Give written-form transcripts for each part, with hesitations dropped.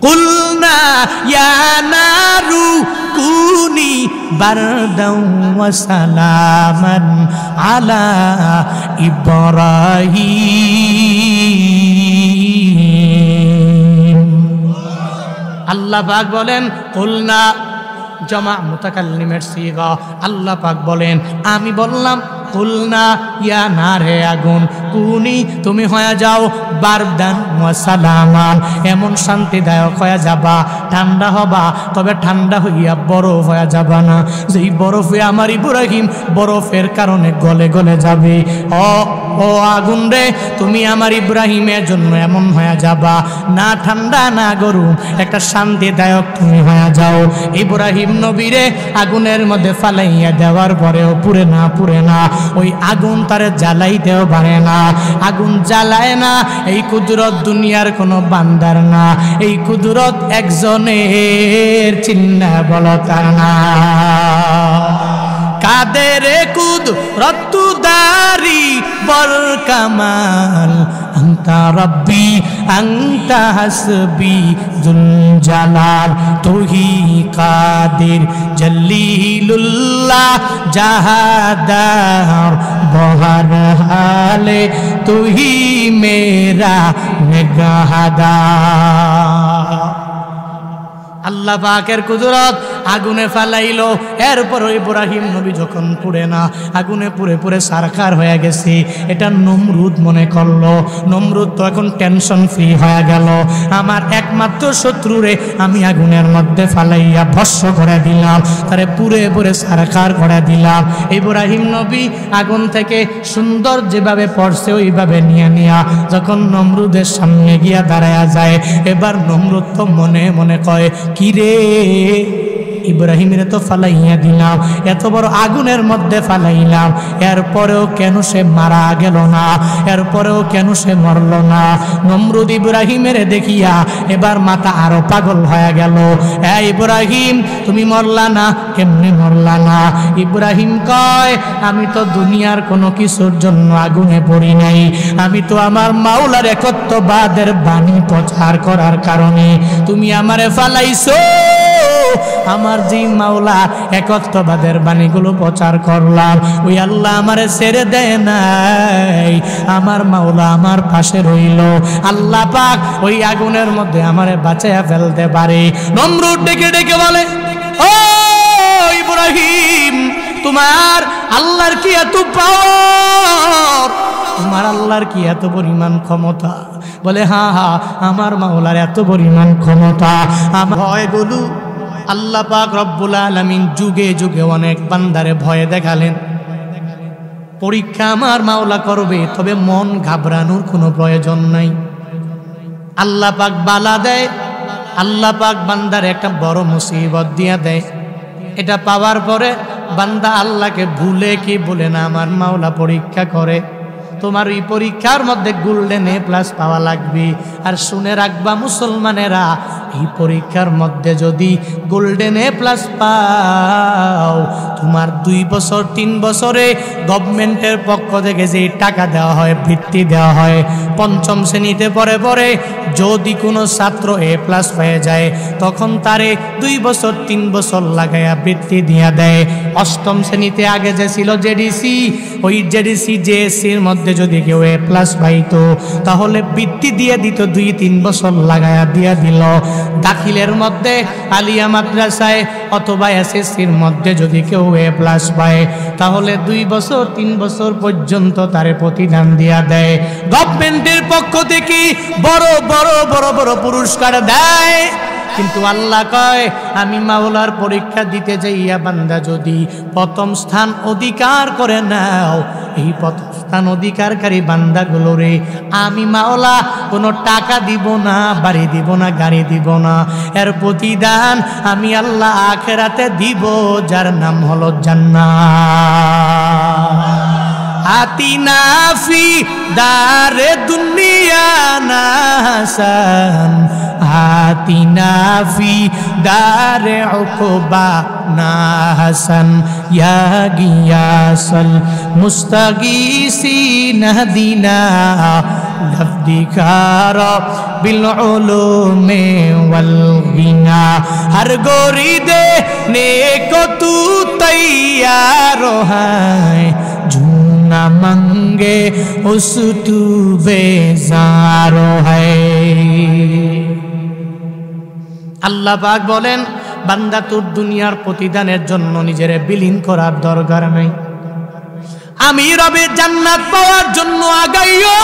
কুলনা ইয়া নারু কুনি বারদাও ওয়া সালামান আলা ইব্রাহিম। আল্লাহ পাক বলেন কুলনা, জামা মুতাকাল্লিমের সিগা। আল্লাহ পাক বলেন আমি বললাম কুলনা ইয়া নারে আগুন কুনি তুমি হয়ে যাও বারদান ওয়া সালামান, এমন শান্তিদায়ক হয়ে যাবা, ঠান্ডা হবা, তবে ঠান্ডা হইয়া বরফ হয়ে যাবা না, যেই বরফে আমার ইব্রাহিম বরফের কারণে গলে গলে যাবে। ও আগুন রে, তুমি আমার ইব্রাহিমের জন্য এমন হয়ে যাবা, না ঠান্ডা না গরম, একটা শান্তিদায়ক তুমি হয়ে যাও। ইব্রাহিম নবীরে আগুনের মধ্যে ফালাইয়া দেওয়ার পরেও পুরে না, ওই আগুন তারে জ্বালাইতেও পারে না, আগুন জ্বালায় না। এই কুদরত দুনিয়ার কোনো বান্দার না, এই কুদরত একজনের, চিহ্ন বলো তার না। কাদের কুদরত দারি বর কামাল, আন্তা রব্বি আন্তা হাসবি জুল জালাল, তুহি কাদির জলিলুল্লাহ জাহাদার বহর হালে, তুহি মেরা নিগাহদার। আল্লাহ পাকের কুদরত আগুনে ফালাইলো, এরপর ইব্রাহিম নবী যখন পুড়ে না, আগুনে পুড়ে পুড়ে সারখার হয়ে গেছে, এটা নমরুদ মনে করলো। নমরুদ তো এখন টেনশন ফ্রি হয়ে গেল, আমার একমাত্র শত্রুরে আমি আগুনের মধ্যে ফালাইয়া ভস্ম করে দিলাম, তারে পুড়ে পুড়ে সারখার করে দিলাম। ইব্রাহিম নবী আগুন থেকে সুন্দর যেভাবে পড়ছে ওইভাবে নিয়া যখন নমরুদের সামনে গিয়া দাঁড়ায়া যায়, এবার নমরুদ তো মনে মনে কয়, কিরে ইব্রাহিমের তো ফালাইয়া দিলাম, এত বড় আগুনের মধ্যে ফালাইলাম, এরপরেও কেন সে মারা গেল না, এরপরেও কেন সে মরল না। নমরুদ ইব্রাহিমের দেখিয়া এবার মাথা আরো পাগল হয়ে গেল। ইব্রাহিম তুমি মরলা না, কেমনে মরলা না? ইব্রাহিম কয়, আমি তো দুনিয়ার কোনো কিছুর জন্য আগুনে পড়ি নাই, আমি তো আমার মাওলার একত্ববাদের বাণী প্রচার করার কারণে তুমি আমারে ফালাইছো। আমার যে মাওলা একত্ববাদের বাণীগুলো প্রচার করলাম, ওই আল্লাহ আমারে ছেড়ে দেয় নাই, আমার মাওলা আমার পাশে রইল। আল্লাহ পাক ওই আগুনের মধ্যে আমারে বাঁচাইয়া ফেলতে পারে। নমরুদ ডেকে ডেকে বলে, ও ইব্রাহিম, তোমার আল্লাহর কি এত পাওয়ার, তোমার আল্লাহর কি এত পরিমাণ ক্ষমতা? বলে হ্যাঁ হ্যাঁ, আমার মাওলার এত পরিমাণ ক্ষমতা। আমার ভয়গুলো আল্লাহ পাক রব্বুল আলামিন যুগে যুগে অনেক বান্দারে ভয় দেখালেন। পরীক্ষা আমার মাওলা করবে, তবে মন ঘাবড়ানোর কোনো প্রয়োজন নাই। আল্লাহ পাক বালা দেয়, আল্লাহ পাক বান্দার একটা বড় মুসিবত দিয়া দেয়, এটা পাওয়ার পরে বান্দা আল্লাহকে ভুলে কি বলে না, আমার মাওলা পরীক্ষা করে। তোমার এই পরীক্ষার মধ্যে গোল্ডেন এ প্লাস পাওয়া লাগবে। আর শুনে রাখবা মুসলমানেরা, এই পরীক্ষার মধ্যে যদি গোল্ডেন এ প্লাস পাও, তোমার 2 বছর 3 বছরে গভর্নমেন্টের পক্ষ থেকে যে টাকা দেওয়া হয়, বৃত্তি দেওয়া হয়, 5ম শ্রেণীতে পরে যদি কোনো ছাত্র এ প্লাস পেয়ে যায়, তখন তারে 2 বছর 3 বছর লাগাইয়া বৃত্তি দিয়া দেয়। 8ম শ্রেণীতে আগে যে ছিল জেডিসি, ওই জেডিসি জেএসসির মধ্যে যদি কেউ এ প্লাস পাইতো, তাহলে বৃত্তি দিয়ে দিত, 2-3 বছর লাগাইয়া দিয়া দিল। দাখিলের মধ্যে আলিয়া মাদ্রাসায় অথবা এসএসসির মধ্যে যদি কেউ এ প্লাস পায়, তাহলে 2 বছর 3 বছর পর্যন্ত তারে প্রতিদান দিয়া দেয়। গভর্নমেন্টের পক্ষ থেকে বড় বড় বড় বড় পুরস্কার দেয়। কিন্তু আল্লাহ কয়, আমি মাওলার পরীক্ষা দিতে যাইয়া বান্দা যদি 1ম স্থান অধিকার করে নাও, এই 1ম স্থান অধিকারকারী বান্দাগুলোরে আমি মাওলা কোনো টাকা দিব না, বাড়ি দিব না, গাড়ি দিব না, এর প্রতিদান আমি আল্লাহ আখিরাতে দিব, যার নাম হলো জান্নাত। আতিনা ফি দারে দুনিয়া না হাসান, আতিনা ফি দারে উকবা না হাসান, ইয়া গিয়াসাল মুস্তাগীসিন হাদিনা लफ्दिकार बिल उलूमे वल गिना हर गोरी दे नेको तू तैयार है झूना मंगे उस तू बेजार है। আল্লাহ পাক বলেন বান্দা তোর দুনিয়ার প্রতিদানের জন্য নিজের বিলীন করার দরকার নাই, আমি রবের জান্নাত পাওয়ার জন্য আগাইও।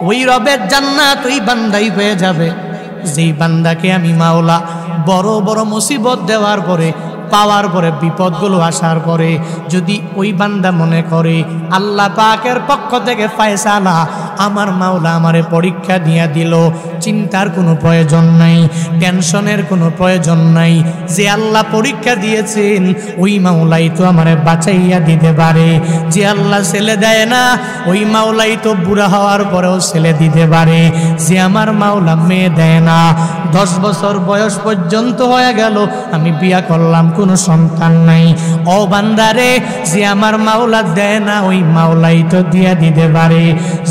ওই রবের জান্নাত ওই বান্দাই পেয়ে যাবে যেই বান্দাকে আমি মাওলা বড় বড় মুসিবত দেওয়ার পরে, পাওয়ার পরে, বিপদগুলো আসার পরে যদি ওই বান্দা মনে করে আল্লাহ পাকের পক্ষ থেকে ফয়সালা, আমার মাওলা আমারে পরীক্ষা দিয়া দিল, চিন্তার কোনো প্রয়োজন নাই, টেনশনের কোনো প্রয়োজন নাই, যে আল্লাহ পরীক্ষা দিয়েছেন ওই মাওলাই তো আমারে বাঁচাইয়া দিতে পারে। যে আল্লাহ ছেলে দেয় না ওই মাওলাই তো বুড়া হওয়ার পরেও ছেলে দিতে পারে। যে আমার মাওলা মেয়ে দেয় না, 10 বছর বয়স পর্যন্ত হয়ে গেল আমি বিয়া করলাম কোনো সন্তান নাই, ও বান্দারে যে আমার মাওলা দেয় না ওই মাওলাই তো দিয়া দিতে পারে।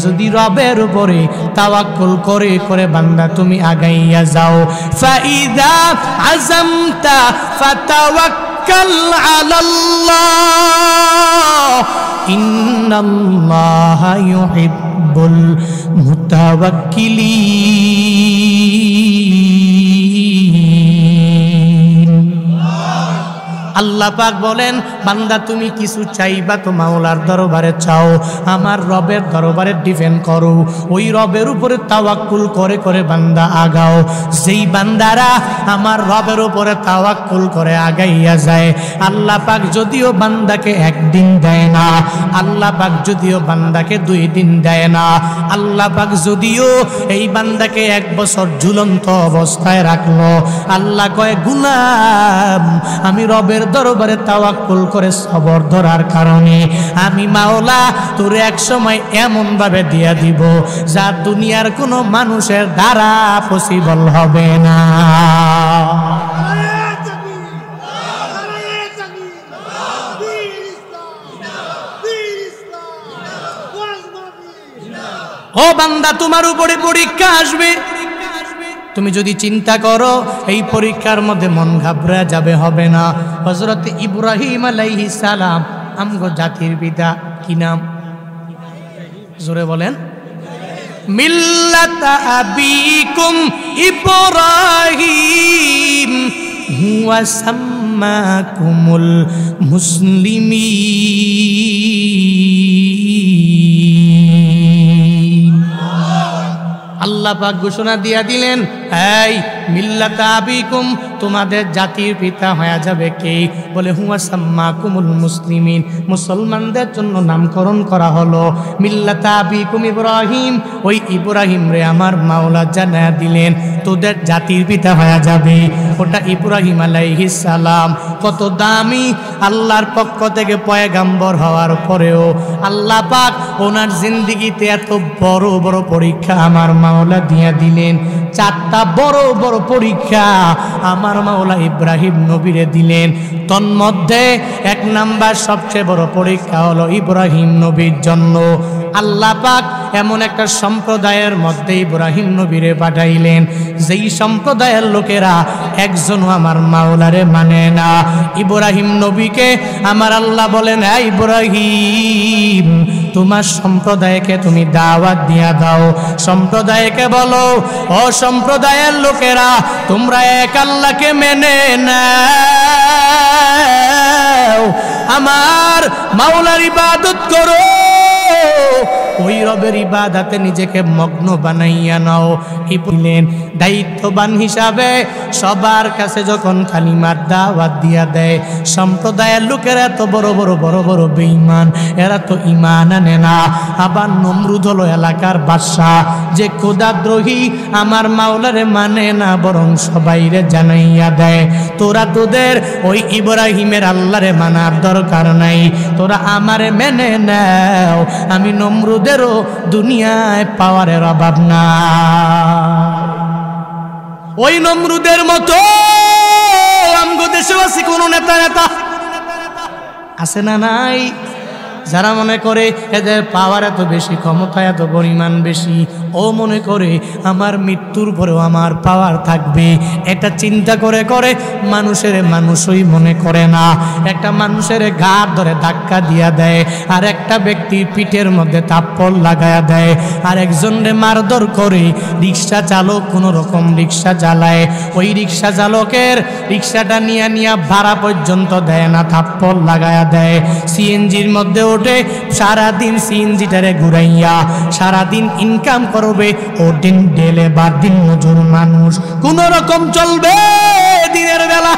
যদি রবের উপরে তাওয়াক্কুল করে করে বান্দা তুমি আগাইয়া যাও, ফাইদা আযামতা ফাতাওয়াক্কাল আলাল্লাহ ইন্নাল্লাহা ইউহিব্বুল মুতাওয়াক্কিলিন। আল্লাহ পাক বলেন বান্দা তুমি কিছু চাইবা তো মাওলার দরবারে চাও, আমার রবের দরবারে ডিপেন্ড করো, ওই রবের উপরে তাওয়াক্কুল করে করে বান্দা আগাও। যেই বান্দারা আমার রবের উপরে তাওয়াক্কুল করে আগাইয়া যায়, আল্লাহ পাক যদিও বান্দাকে একদিন দেয় না, আল্লাহ পাক যদিও বান্দাকে 2 দিন দেয় না, আল্লাহ পাক যদিও এই বান্দাকে 1 বছর ঝুলন্ত অবস্থায় রাখলো, আল্লাহ কয় গুলাম আমি রবের দরবারে তাওয়াক্কুল করে সবর ধরার কারণে আমি মাওলা তোরে এক সময় এমন ভাবে দিয়া দিব যা দুনিয়ার কোনো মানুষের দ্বারা পসিবল হবে না। ও বান্দা তোমার উপরে পরীক্ষা আসবে, তুমি যদি চিন্তা করো এই পরীক্ষার মধ্যে মন ঘাবড়া যাবে, হবে না। হযরত ইব্রাহিম আলাইহিস সালাম আমগো জাতির পিতা, কি নাম জোরে বলেন? মিল্লাতা আবিকুম ইব্রাহিম হুয়া সাম্মাকুমুল মুসলিমিন। আল্লাহ পাক ঘোষণা দিয়া দিলেন, এই মিল্লাতা আবিকুম তোমাদের জাতির পিতা হয়ে যাবে কে? বলে হুয়া সাম্মাকুমুল মুসলিমিন, মুসলমানদের জন্য নামকরণ করা হলো মিল্লাতা আবিকুম ইব্রাহিম। ওই ইব্রাহিম রে আমার মাওলা জানায়া দিলেন তোদের জাতির পিতা হয়ে যাবে, ওটা ইব্রাহিম আলাইহিস সালাম। কত দামি, আল্লাহর পক্ষ থেকে পয়গাম্বর হওয়ার পরেও আল্লাহ পাক ওনার জিন্দেগিতে এত বড় বড় পরীক্ষা আমার মাওলা দিয়া দিলেন। 4টা বড় বড় পরীক্ষা আমার মাওলা ইব্রাহিম নবীরে দিলেন। তন্মধ্যে 1 নাম্বার সবচেয়ে বড় পরীক্ষা হলো ইব্রাহিম নবীর জন্য। আল্লাহ পাক এমন একটা সম্প্রদায়ের মধ্যে ইব্রাহিম নবীরে পাঠাইলেন যেই সম্প্রদায়ের লোকেরা একজনও আমার মাওলারে মানে না। ইব্রাহিম নবীকে আমার আল্লাহ বলেন, হে ইব্রাহিম তোমার সম্প্রদায়কে তুমি দাওয়াত দিয়া দাও, সম্প্রদায়কে বলো ও সম্প্রদায়ের লোকেরা তোমরা এক আল্লাহকে মেনে নাও, আমার মাওলার ইবাদত করো, ওই রবের ইবাদতে নিজেকে মগ্ন বানাইয়া নাও। এই বললেন দায়িত্ববান হিসাবে সবার কাছে যখন কালিমার দাওয়াত দিয়া দেয়, সম্প্রদায়ের লোকেরা তো বড় বড় বড় বড় বেঈমান, এরা তো ঈমান আনে না। আবার নমরুদ হলো এলাকার বাদশা, যে খোদাদ্রোহী আমার মাওলারে মানে না, বরং সবাইরে জানাইয়া দেয় তোরা তোদের ওই ইব্রাহিমের আল্লাহরে মানার দরকার নাই, তোরা আমারে মেনে নাও, আমি নমরুদেরও দুনিয়ায় পাওয়ারের অভাব না। ওই নমরুদের মতো আমগো দেশেও আছে কোন নেতা আছে না নাই, যারা মনে করে এদের পাওয়ার এত বেশি, ক্ষমতা এত পরিমাণ বেশি, ও মনে করে আমার মৃত্যুর পরেও আমার পাওয়ার থাকবে, এটা চিন্তা করে করে মানুষের মানুষই মনে করে না। একটা মানুষের ঘাড় ধরে ধাক্কা দিয়া দেয়, আর একটা ব্যক্তির পিঠের মধ্যে থাপ্পড় লাগায়া দেয়, আর একজনরে মারধর করে রিক্সা চালক কোনো রকম রিক্সা চালায়, ওই রিক্সা চালকের রিক্সাটা নিয়ে ভাড়া পর্যন্ত দেয় না, থাপ্পড় লাগায়া দেয়। সিএনজির মধ্যে ওঠে, সারাদিন সিএনজিটারে ঘুরাইয়া সারাদিন ইনকাম করবে, ও দিন ডেলে বা দিন মজুর মানুষ কোন রকম চলবে। দিনের বেলা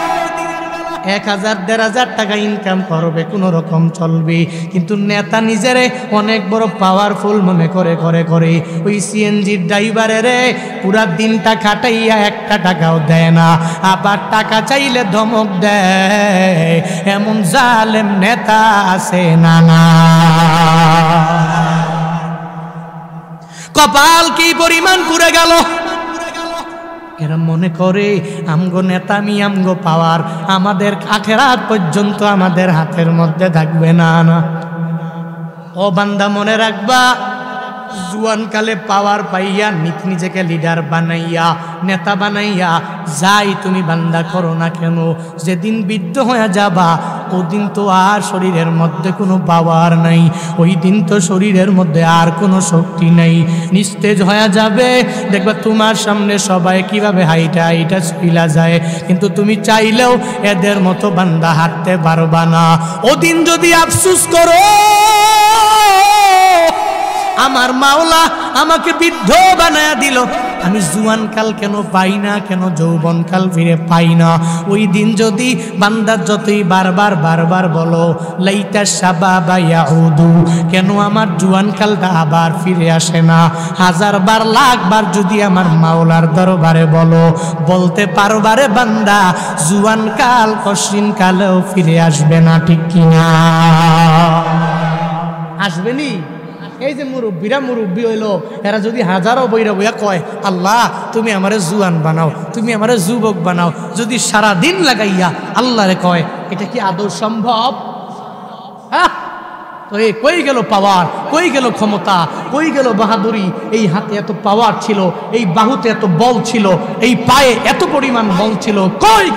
1000-1500 টাকা ইনকাম করবে, কোনো রকম চলবে। কিন্তু নেতা নিজেরে অনেক বড় পাওয়ারফুল মনে করে করে করে ওই সিএনজির ড্রাইভারের পুরা দিনটা খাটাইয়া 1 টাকাও দেয় না, আবার টাকা চাইলে ধমক দেয়। এমন জালেম নেতা আছে না না? কপাল কি পরিমাণ পুড়ে গেল। এরা মনে করে আমগো নেতামি, আমগো পাওয়ার আমাদের আখেরাত পর্যন্ত আমাদের হাতের মধ্যে থাকবে না। না ও বান্দা, মনে রাখবা, জুয়ানকালে পাওয়ার পাইয়া নিজেকে লিডার বানাইয়া নেতা বানাইয়া যাই তুমি বান্দা করো না কেন, যেদিন বৃদ্ধ হয়ে যাবা ওদিন তো আর শরীরের মধ্যে কোনো পাওয়ার নাই, ওই দিন তো শরীরের মধ্যে আর কোনো শক্তি নাই, নিস্তেজ হয়ে যাবে। দেখবা তোমার সামনে সবাই কিভাবে হাইটা হাইটা চইলা যায়, কিন্তু তুমি চাইলেও এদের মতো বান্দা হাঁটতে পারবা না। ওদিন যদি আফসোস করো, আমার মাওলা আমাকে বৃদ্ধ বানায়া দিল, আমি জুয়ানকাল কেন পাই না, কেন যৌবনকাল ফিরে পাই না। ওই দিন যদি বান্দা যতই বারবার বারবার বলো লাইতা শাবাবা ইয়াউদু, কেন আমার জুয়ানকালটা আবার ফিরে আসে না, 1000 বার 1,00,000 বার যদি আমার মাওলার দরবারে বলো, বলতে পারবারে বান্দা জুয়ানকাল কশিনকালেও ফিরে আসবে না, ঠিক কিনা? আসবেনি? এই যে মুরব্বীরা মুরব্বী হইলো, এরা যদি হাজারো বইরা বইয়া কয় আল্লাহ তুমি আমারে জুয়ান বানাও, তুমি আমারে যুবক বানাও, যদি সারা দিন লাগাইয়া আল্লাহরে কয়, এটা কি আদৌ সম্ভব? তো এই কই গেল পাওয়ার, কই গেল ক্ষমতা, কই গেল বাহাদুরি? এই হাতে এত পাওয়ার ছিল, এই বাহুতে এত বল ছিল, এই পায়ে এত পরিমাণ বল ছিল, কই?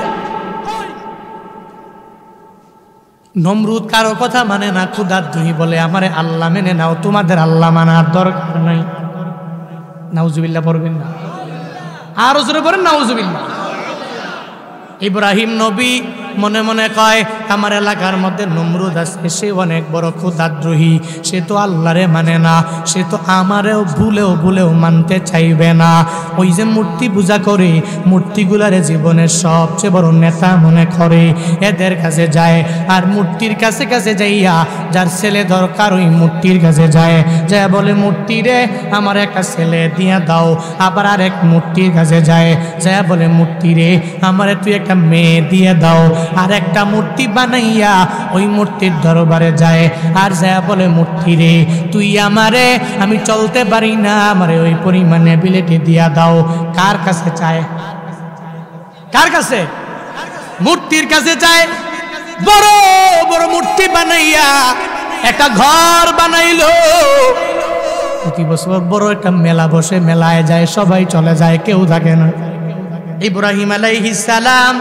নমরুদ কারো কথা মানে না, ক্ষুধার্তই বলে আমারে আল্লাহ মেনে নাও, তোমাদের আল্লাহ মানার দরকার নাই। নাউজুবিল্লাহ পড়বেন না? আরো জোরে পড়েন নাউজুবিল্লাহ। ইব্রাহিম নবী মনে মনে কয় আমার এলাকার মধ্যে নমরুদ আছে, সে অনেক বড় ক্ষুধাদ্রোহী, সে তো আল্লাহরে মানে না, সে তো আমারেও ভুলেও মানতে চাইবে না। ওই যে মূর্তি পূজা করে, মূর্তিগুলারে জীবনের সবচেয়ে বড় নেতা মনে করে, এদের কাছে যায়, আর মূর্তির কাছে কাছে যাইয়া যার ছেলে দরকার ওই মূর্তির কাছে যায়, যা বলে মূর্তি রে আমার একটা ছেলে দিয়া দাও। আবার আরেক মূর্তির কাছে যায়, যা বলে মূর্তি রে আমার তুই একটা মেয়ে দিয়ে দাও। আর একটা মূর্তি বানাইয়া ওই মূর্তির দরবারে যায়, আর যা বলে মূর্তি রে তুই আমারে, আমি চলতে পারি না, আমারে ওই পরিমাণে এবিলিটি দিয়া দাও। কার কাছে চায়? কার কাছে? মূর্তির কাছে চায়। বড় বড় মূর্তি বানাইয়া একটা ঘর বানাইলো, প্রতি বছর বড় একটা মেলা বসে, মেলায় যায়, সবাই চলে যায়, কেউ থাকে না। ইব্রাহিম আলাইহিস সালাম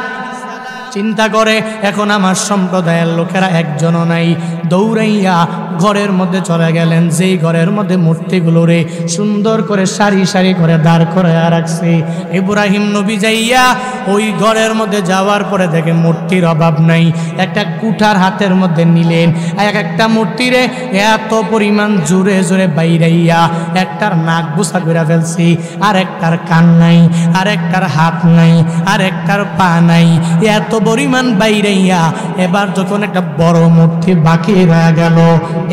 চিন্তা করে এখন আমার সম্প্রদায়ের লোকেরা একজনও নাই, দৌড়াইয়া ঘরের মধ্যে চলে গেলেন, যেই ঘরের মধ্যে মূর্তিগুলোরে সুন্দর করে সারি সারি করে দাঁড় করে রাখছে। ইব্রাহিম নবী যাইয়া ওই ঘরের মধ্যে যাওয়ার পরে দেখে মূর্তির অভাব নাই, একটা কুঠার হাতের মধ্যে নিলেন, এক একটা মূর্তিরে এত পরিমাণ জোরে জোরে বাইরাইয়া একটার নাক বুসা করে ফেলছি, আর একটার কান নাই, আর একটার হাত নাই, আর একটার পা নাই, এত পরিমাণ বাইরাইয়া এবার যখন একটা বড় মূর্তি বাকি রয়ে গেল,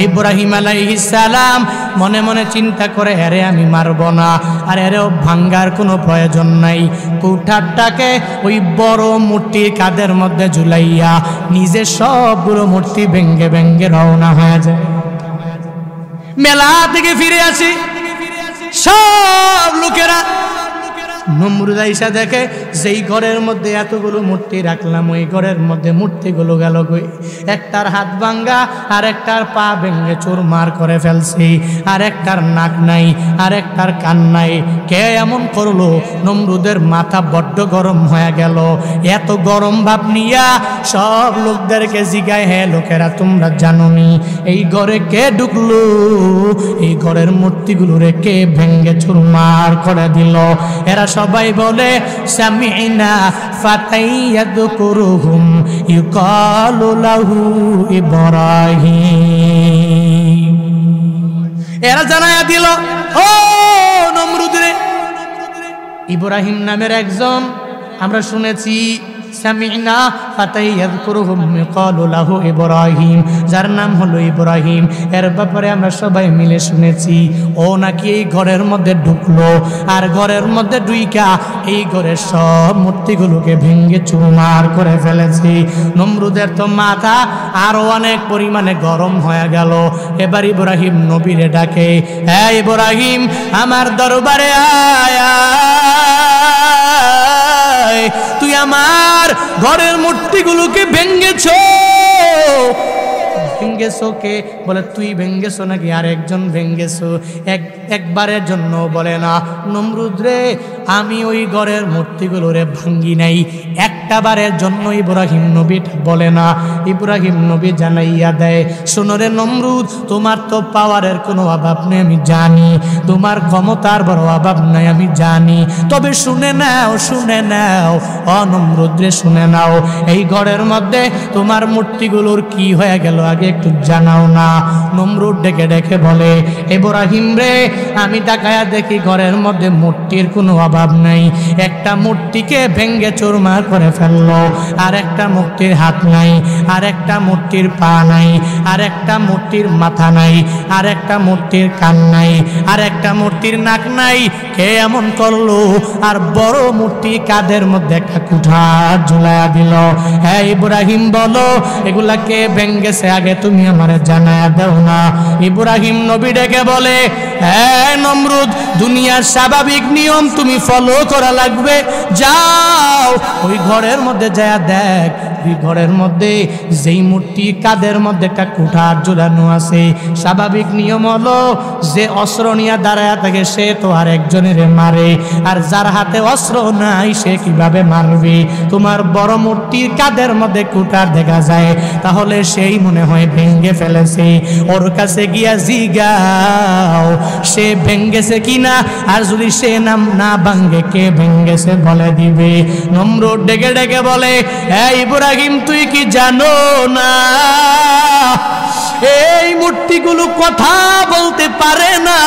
ইব্রাহিম আলাইহিস সালাম মনে মনে চিন্তা করে এরে আমি মারব না, আর এরেও ভাঙ্গার কোনো প্রয়োজন নাই। কুঠারটাকে ওই বড় মূর্তির কাঁধের মধ্যে ঝুলাইয়া নিজে সবগুলো মূর্তি ভেঙ্গে ভেঙ্গে রওনা হয়ে যায়। মেলা থেকে ফিরে আসি, সব লোকেরা নমরুদ আইসা দেখে যেই ঘরের মধ্যে এতগুলো মূর্তি রাখলাম ওই ঘরের মধ্যে মূর্তিগুলো গেল কই। একটার হাত ভাঙ্গা, আর একটার পা ভেঙে চুরমার করে ফেলছি, আর একটার নাক নাই, আর একটার কান নাই। কে এমন করলো? নমরুদের মাথা বড্ড গরম হয়ে গেল। এত গরম ভাব নিয়া সব লোকদেরকে জিগায়, হ্যাঁ লোকেরা তোমরা জানোনি এই ঘরে কে ঢুকলো? এই ঘরের মূর্তিগুলোরে কে ভেঙ্গে চুরমার করে দিল? এরা সবাই বলে সামি'না ফাতাই ইয়াযকুরুহুম ইউকালু লাহু ইব্রাহিম। এরা জানায়া দিল, ও নমরুদ রে, ইব্রাহিম নামের একজন আমরা শুনেছি, সামি'না ফাতাই ইয়াযকুরুহুম ইউকালু লাহু ইব্রাহিম, যার নাম হলো ইব্রাহিম। এর ব্যাপারে আমরা সবাই মিলে শুনেছি ও নাকি এই ঘরের মধ্যে ঢুকলো, আর ঘরের মধ্যে ঢুইকা এই ঘরের সব মূর্তিগুলোকে ভেঙে চুরমার করে ফেলেছি। নমরুদের তো মাথা আরো অনেক পরিমাণে গরম হয়ে গেল। এবার ইব্রাহিম নবীরে ডাকে, হ্যাঁ ইব্রাহিম আমার দরবারে আয়, তুই আমার ঘরের মূর্তিগুলোকে ভেঙ্গেছো। ভেঙ্গেছো কে? বলে তুই ভেঙ্গেছো নাকি আর একজন ভেঙ্গেছো? একবারের জন্য বলে না। নমরুদ রে, আমি ওই ঘরের মূর্তিগুলোরে ভাঙ্গি নাই, একটা বারের জন্য ইব্রাহিম নবী বলে না। ইব্রাহিম নবী জানাইয়া দেয়, শোনো রে নমরুদ, তোমার তো পাওয়ারের কোনো অভাব নেই আমি জানি, তোমার ক্ষমতার বড় অভাব নাই আমি জানি, তবে শুনে নাও, শুনে নাও, ও নমরুদ রে শুনে নাও, এই ঘরের মধ্যে তোমার মূর্তিগুলোর কি হয়ে গেল আগে একটু জানাও না। নমরুদ ডেকে ডেকে বলে, ইব্রাহিম রে, আমি তাকায়া দেখি ঘরের মধ্যে মূর্তির কোনো অভাব নাই। একটা মূর্তিকে ভেঙ্গে চুরমার করে ফেললো, আর একটা মূর্তির হাত নাই, আর একটা মূর্তির পা নাই, আর একটা মূর্তির মাথা নাই, আর একটা মূর্তির কান নাই, আর একটা মূর্তির নাক নাই। কে এমন করলো? আর বড় মূর্তি কাঁধের মধ্যে একটা কুঠার ঝুলাইয়া দিল। হ্যাঁ ইব্রাহিম বলো, এগুলা কে ভেঙ্গেছে আগে তুমি আমারে জানায়া দাও না। ইব্রাহিম নবী ডেকে বলে, হ্যাঁ নমরুদ, দুনিয়ার স্বাভাবিক নিয়ম তুমি ফলো করা লাগবে, যাও ওই ঘরের মধ্যে যায় দেখ, ওই ঘরের মধ্যে যেই মূর্তি কাদের মধ্যে একটা কুঠার ঝুলানো আছে, স্বাভাবিক নিয়ম হলো যে অস্ত্র নিয়ে দাঁড়ায় থাকে সে তো আর একজনের মারে, আর যার হাতে অস্ত্র নাই সে কিভাবে মারবে? তোমার বড় মূর্তির কাদের মধ্যে কুঠার দেখা যায়, তাহলে সেই মনে হয় ভেঙ্গে ফেলেছে। ওর কাছে গিয়া জিগাও সে ভেঙ্গেছে কিনা, আর যদি সে নাম না ভাঙ্গে কে ভেঙ্গেছে বলে দিবে। নমরুদ ডেকে ডেকে বলে, হ্যাঁ ইব্রাহিম তুই কি জানো না এই মূর্তিগুলো কথা বলতে পারে না,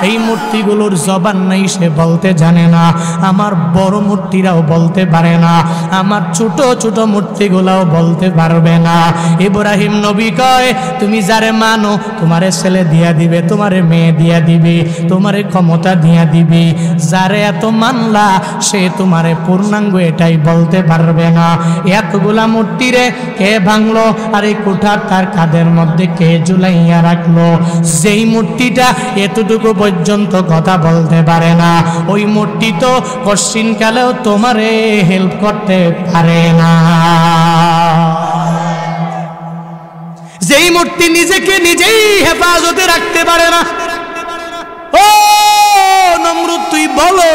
এই মূর্তিগুলোর জবান নাই, সে বলতে জানে না। আমার বড় মূর্তিরাও বলতে পারে না, আমার ছোট ছোট মূর্তিগুলাও বলতে পারবে না। ইব্রাহিম নবী কয়, তুমি যারে মানো তোমারে ছেলে দিয়া দিবে, তোমারে মেয়ে দিয়া দিবে, তোমারে ক্ষমতা দিয়া দিবে, যারে এত মানলা সে তোমারে পূর্ণাঙ্গ এটাই বলতে পারবে না। এতগুলা মূর্তিরে কে ভাঙলো, আর এই কুঠার তার কাঁধের মধ্যে কে ঝুলাইয়া রাখলো? যেই মূর্তিটা এতটুকু পর্যন্ত কথা বলতে পারে না, ওই মূর্তি তো কশ্চিনকালেও তোমারে হেল্প করতে পারে না। যেই মূর্তি নিজেকে নিজেই হেফাজতে রাখতে পারে না, ও নমরুদ তুই বলো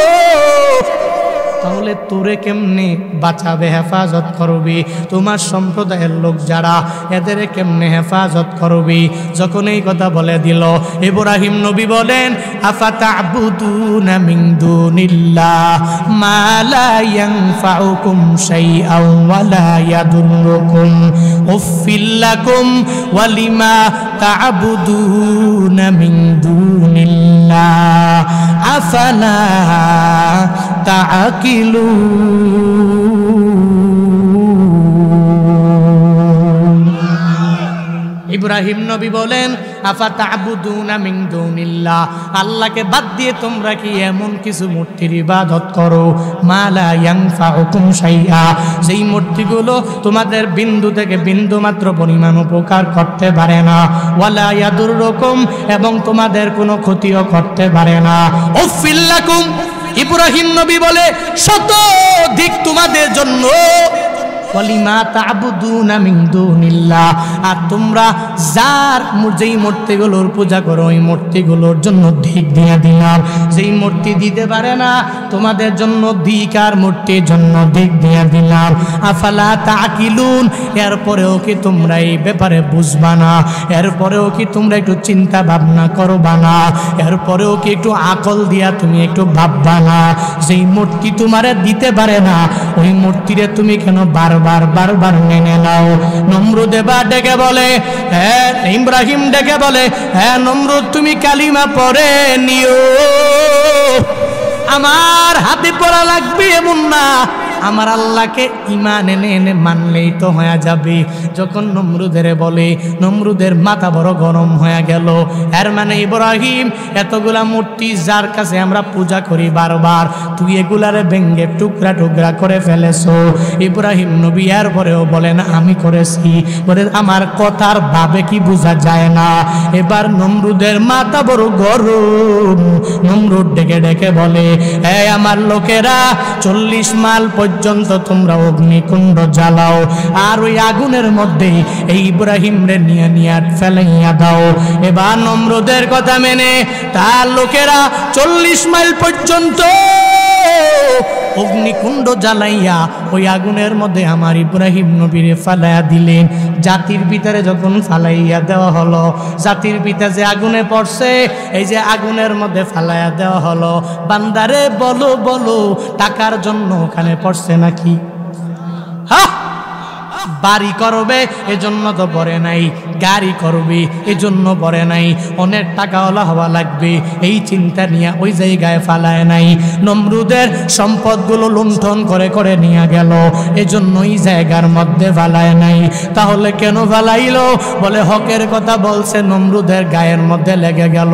তাহলে তোরে কেমনে বাঁচাবে, হেফাজত করবি? তোমার সম্প্রদায়ের লোক যারা, এদের কেমনে হেফাজত করবি? যখন এই কথা বলে দিল, ইব্রাহিম নবী বলেন, আফাতা'বুদুনা মিন দুনিল্লাহ মা লা ইয়ানফাউকুম শাইআন ওয়া লা ইয়াদুররুকুম উফফিল লাকুম ওয়া লিমা তা'বুদুনা মিন দুনিল্লাহ আফালা ইব্রাহিম নবী বলেন, আফাতা'বুদুনা মিন দুনিল্লাহ, আল্লাহকে বাদ দিয়ে তোমরা কি এমন কিছু মূর্তির ইবাদত করো, মা লা ইয়ানফাউকুম শাইআ, যেই মূর্তিগুলো তোমাদের বিন্দু থেকে বিন্দু মাত্র পরিমাণ উপকার করতে পারে না, ওয়ালা ইয়াদুররুকুম, এবং তোমাদের কোনো ক্ষতিও করতে পারে না, উফফিল লাকুম, ইব্রাহিম নবী বলে শতধিক তোমাদের জন্য ওয়ালিমা তা'বুদুনা মিন দুনিল্লাহ, আর তোমরা যার যেই মূর্তিগুলোর পূজা করো ওই মূর্তিগুলোর জন্য ধিক দিয়ে দিলাম। যেই মূর্তি দিতে পারে না তোমাদের জন্য ধিক, আর মূর্তির জন্য ধিক দিয়ে দিলাম। আফালা তাকিলুন, এরপরেও কি তোমরা এই ব্যাপারে বুঝবা না? এরপরেও কি তোমরা একটু চিন্তা ভাবনা করবা না? এরপরেও কি একটু আকল দিয়া তুমি একটু ভাববা না? যেই মূর্তি তোমারে দিতে পারে না ওই মূর্তিরে তুমি কেন বারবার মেনে নাও? নমরুদ এবার ডেকে বলে, হ্যাঁ ইব্রাহিম ডেকে বলে, হ্যাঁ নমরুদ তুমি কালিমা পড়ে নিও। আমার হাতে পড়া লাগবে এমন না, আমার আল্লাহকে ঈমান এনে মানলেই তো হয়ে যাবে। যখন নমরুদের বলে, নমরুদের মাথা বড় গরম হয়ে গেল। এর মানে ইব্রাহিম এতগুলা মূর্তি যার কাছে আমরা পূজা করি বারবার, তুই এগুলারে ভেঙ্গে টুকরা টুকরা করে ফেলেছো। ইব্রাহিম নবী এর পরেও বলেন আমি করেছি, বলে আমার কথার ভাবে কি বোঝা যায় না? এবার নমরুদের মাথা বড় গরম। নমরুদ ডেকে ডেকে বলে, এই আমার লোকেরা 40 মাইল পর্যন্ত তোমরা অগ্নিকুণ্ড জ্বালাও, আর ওই আগুনের মধ্যে এই ইব্রাহিম রে নিয়ে ফেলাইয়া দাও। এবার নমরুদের কথা মেনে তার লোকেরা 40 মাইল পর্যন্ত অগ্নিকুণ্ড জ্বালাইয়া ওই আগুনের মধ্যে আমার ইব্রাহিম নবীরে ফালাইয়া দিলেন। জাতির ভিতরে যখন ফালাইয়া দেওয়া হলো, জাতির পিতা যে আগুনে পড়ছে, এই যে আগুনের মধ্যে ফালাইয়া দেওয়া হলো, বান্দারে বলো বলো টাকার জন্য ওখানে পড়ছে নাকি? হ্যাঁ, বাড়ি করবে এজন্য তো পড়ে নাই, গাড়ি করবে এজন্য পড়ে নাই, অনেক টাকাওয়ালা হওয়া লাগবে এই চিন্তা নিয়ে ওই জায়গায় ফালায় নাই। নমরুদের সম্পদগুলো লুণ্ঠন করে করে নিয়ে গেল, এজন্য ওই জায়গার মধ্যে ফালায় নাই। তাহলে কেন ফালাইলো? বলে হকের কথা বলছে, নমরুদের গায়ের মধ্যে লেগে গেল।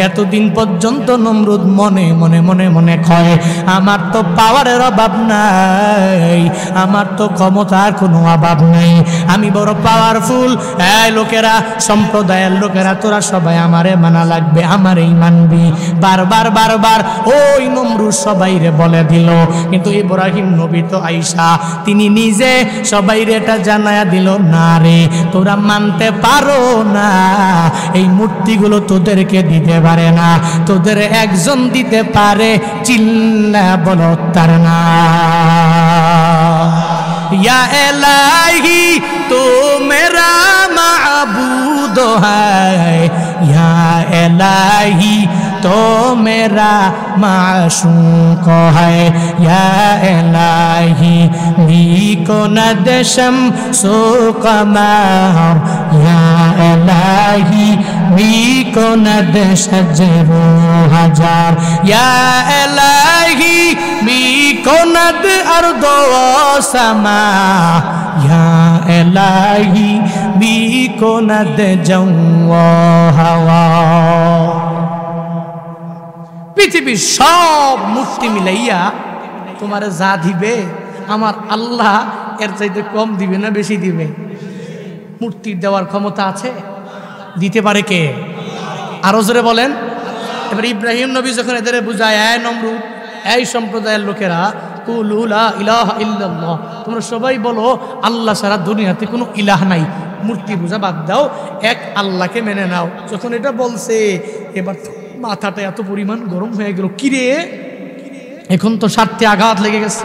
এতদিন পর্যন্ত নমরুদ মনে মনে মনে মনে কয় আমার তো পাওয়ারের অভাব নাই, আমার তো ক্ষমতার কোনো অভাব নাই, আমি বড় পাওয়ারফুল। এই লোকেরা, সম্প্রদায়ের লোকেরা, তোরা সবাই আমারে মানা লাগবে, আমারই মানবি। বারবার বারবার ওই নমরুদ সবাইরে বলে দিল। কিন্তু ইব্রাহিম নবী তো আইসা তিনি নিজে সবাইরে এটা জানায়া দিল, না রে তোরা মানতে পারো না, এই মূর্তিগুলো তোদেরকে দিতে পারে না, তোদের একজন দিতে পারে, চিল্লা বলো তার না। या इलाही तो मेरा माबूद है, या इलाही तो मेरा माशूक है, या इलाही नीको नदशम सो कमर, या इलाही नीको नदशजरो हजार, या इलाही नीको नद अर्दो समा, या इलाही नीको नद जौवा हवा। পৃথিবীর সব মূর্তি মিলাইয়া তোমার যা দিবে আমার আল্লাহ এর চাইতে কম দিবে না বেশি দিবে? মূর্তি দেওয়ার ক্ষমতা আছে? দিতে পারে কে? আরো জোরে বলেন। এবার ইব্রাহিম নবী যখন এদের বুঝায়, এই নমরুদ, এই সম্প্রদায়ের লোকেরা, কুলু লা ইলাহা ইল্লাল্লাহ, তোমরা সবাই বলো আল্লাহ ছাড়া দুনিয়াতে কোনো ইলাহ নাই, মূর্তি পূজা বাদ দাও, এক আল্লাহকে মেনে নাও। যখন এটা বলছে এবার মাথাটা এত পরিমাণ গরম হয়ে গেল, কিরে এখন তো স্বার্থে আঘাত লেগে গেছে।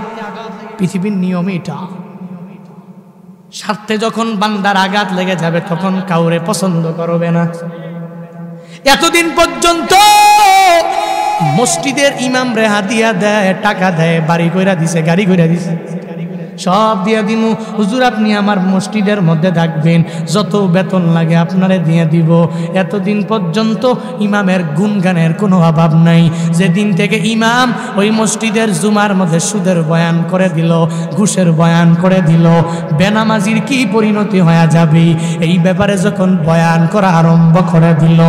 পৃথিবীর নিয়ম এটা, স্বার্থে যখন বান্দার আঘাত লেগে যাবে তখন কাউরে পছন্দ করবে না। এতদিন পর্যন্ত মসজিদের ইমাম রে হাদিয়া দেয়, টাকা দেয়, বাড়ি কইরা দিছে, গাড়ি কইরা দিছে, সব দিয়া দিমু, হুজুর আপনি আমার মসজিদের মধ্যে থাকবেন, যত বেতন লাগে আপনারে দিয়ে দিব। এতদিন পর্যন্ত ইমামের গুণগানের কোনো অভাব নাই। যেদিন থেকে ইমাম ওই মসজিদের জুমার মধ্যে সুদের বয়ান করে দিল, ঘুষের বয়ান করে দিল, বেনামাজির কি পরিণতি হয়ে যাবে এই ব্যাপারে যখন বয়ান করা আরম্ভ করে দিল,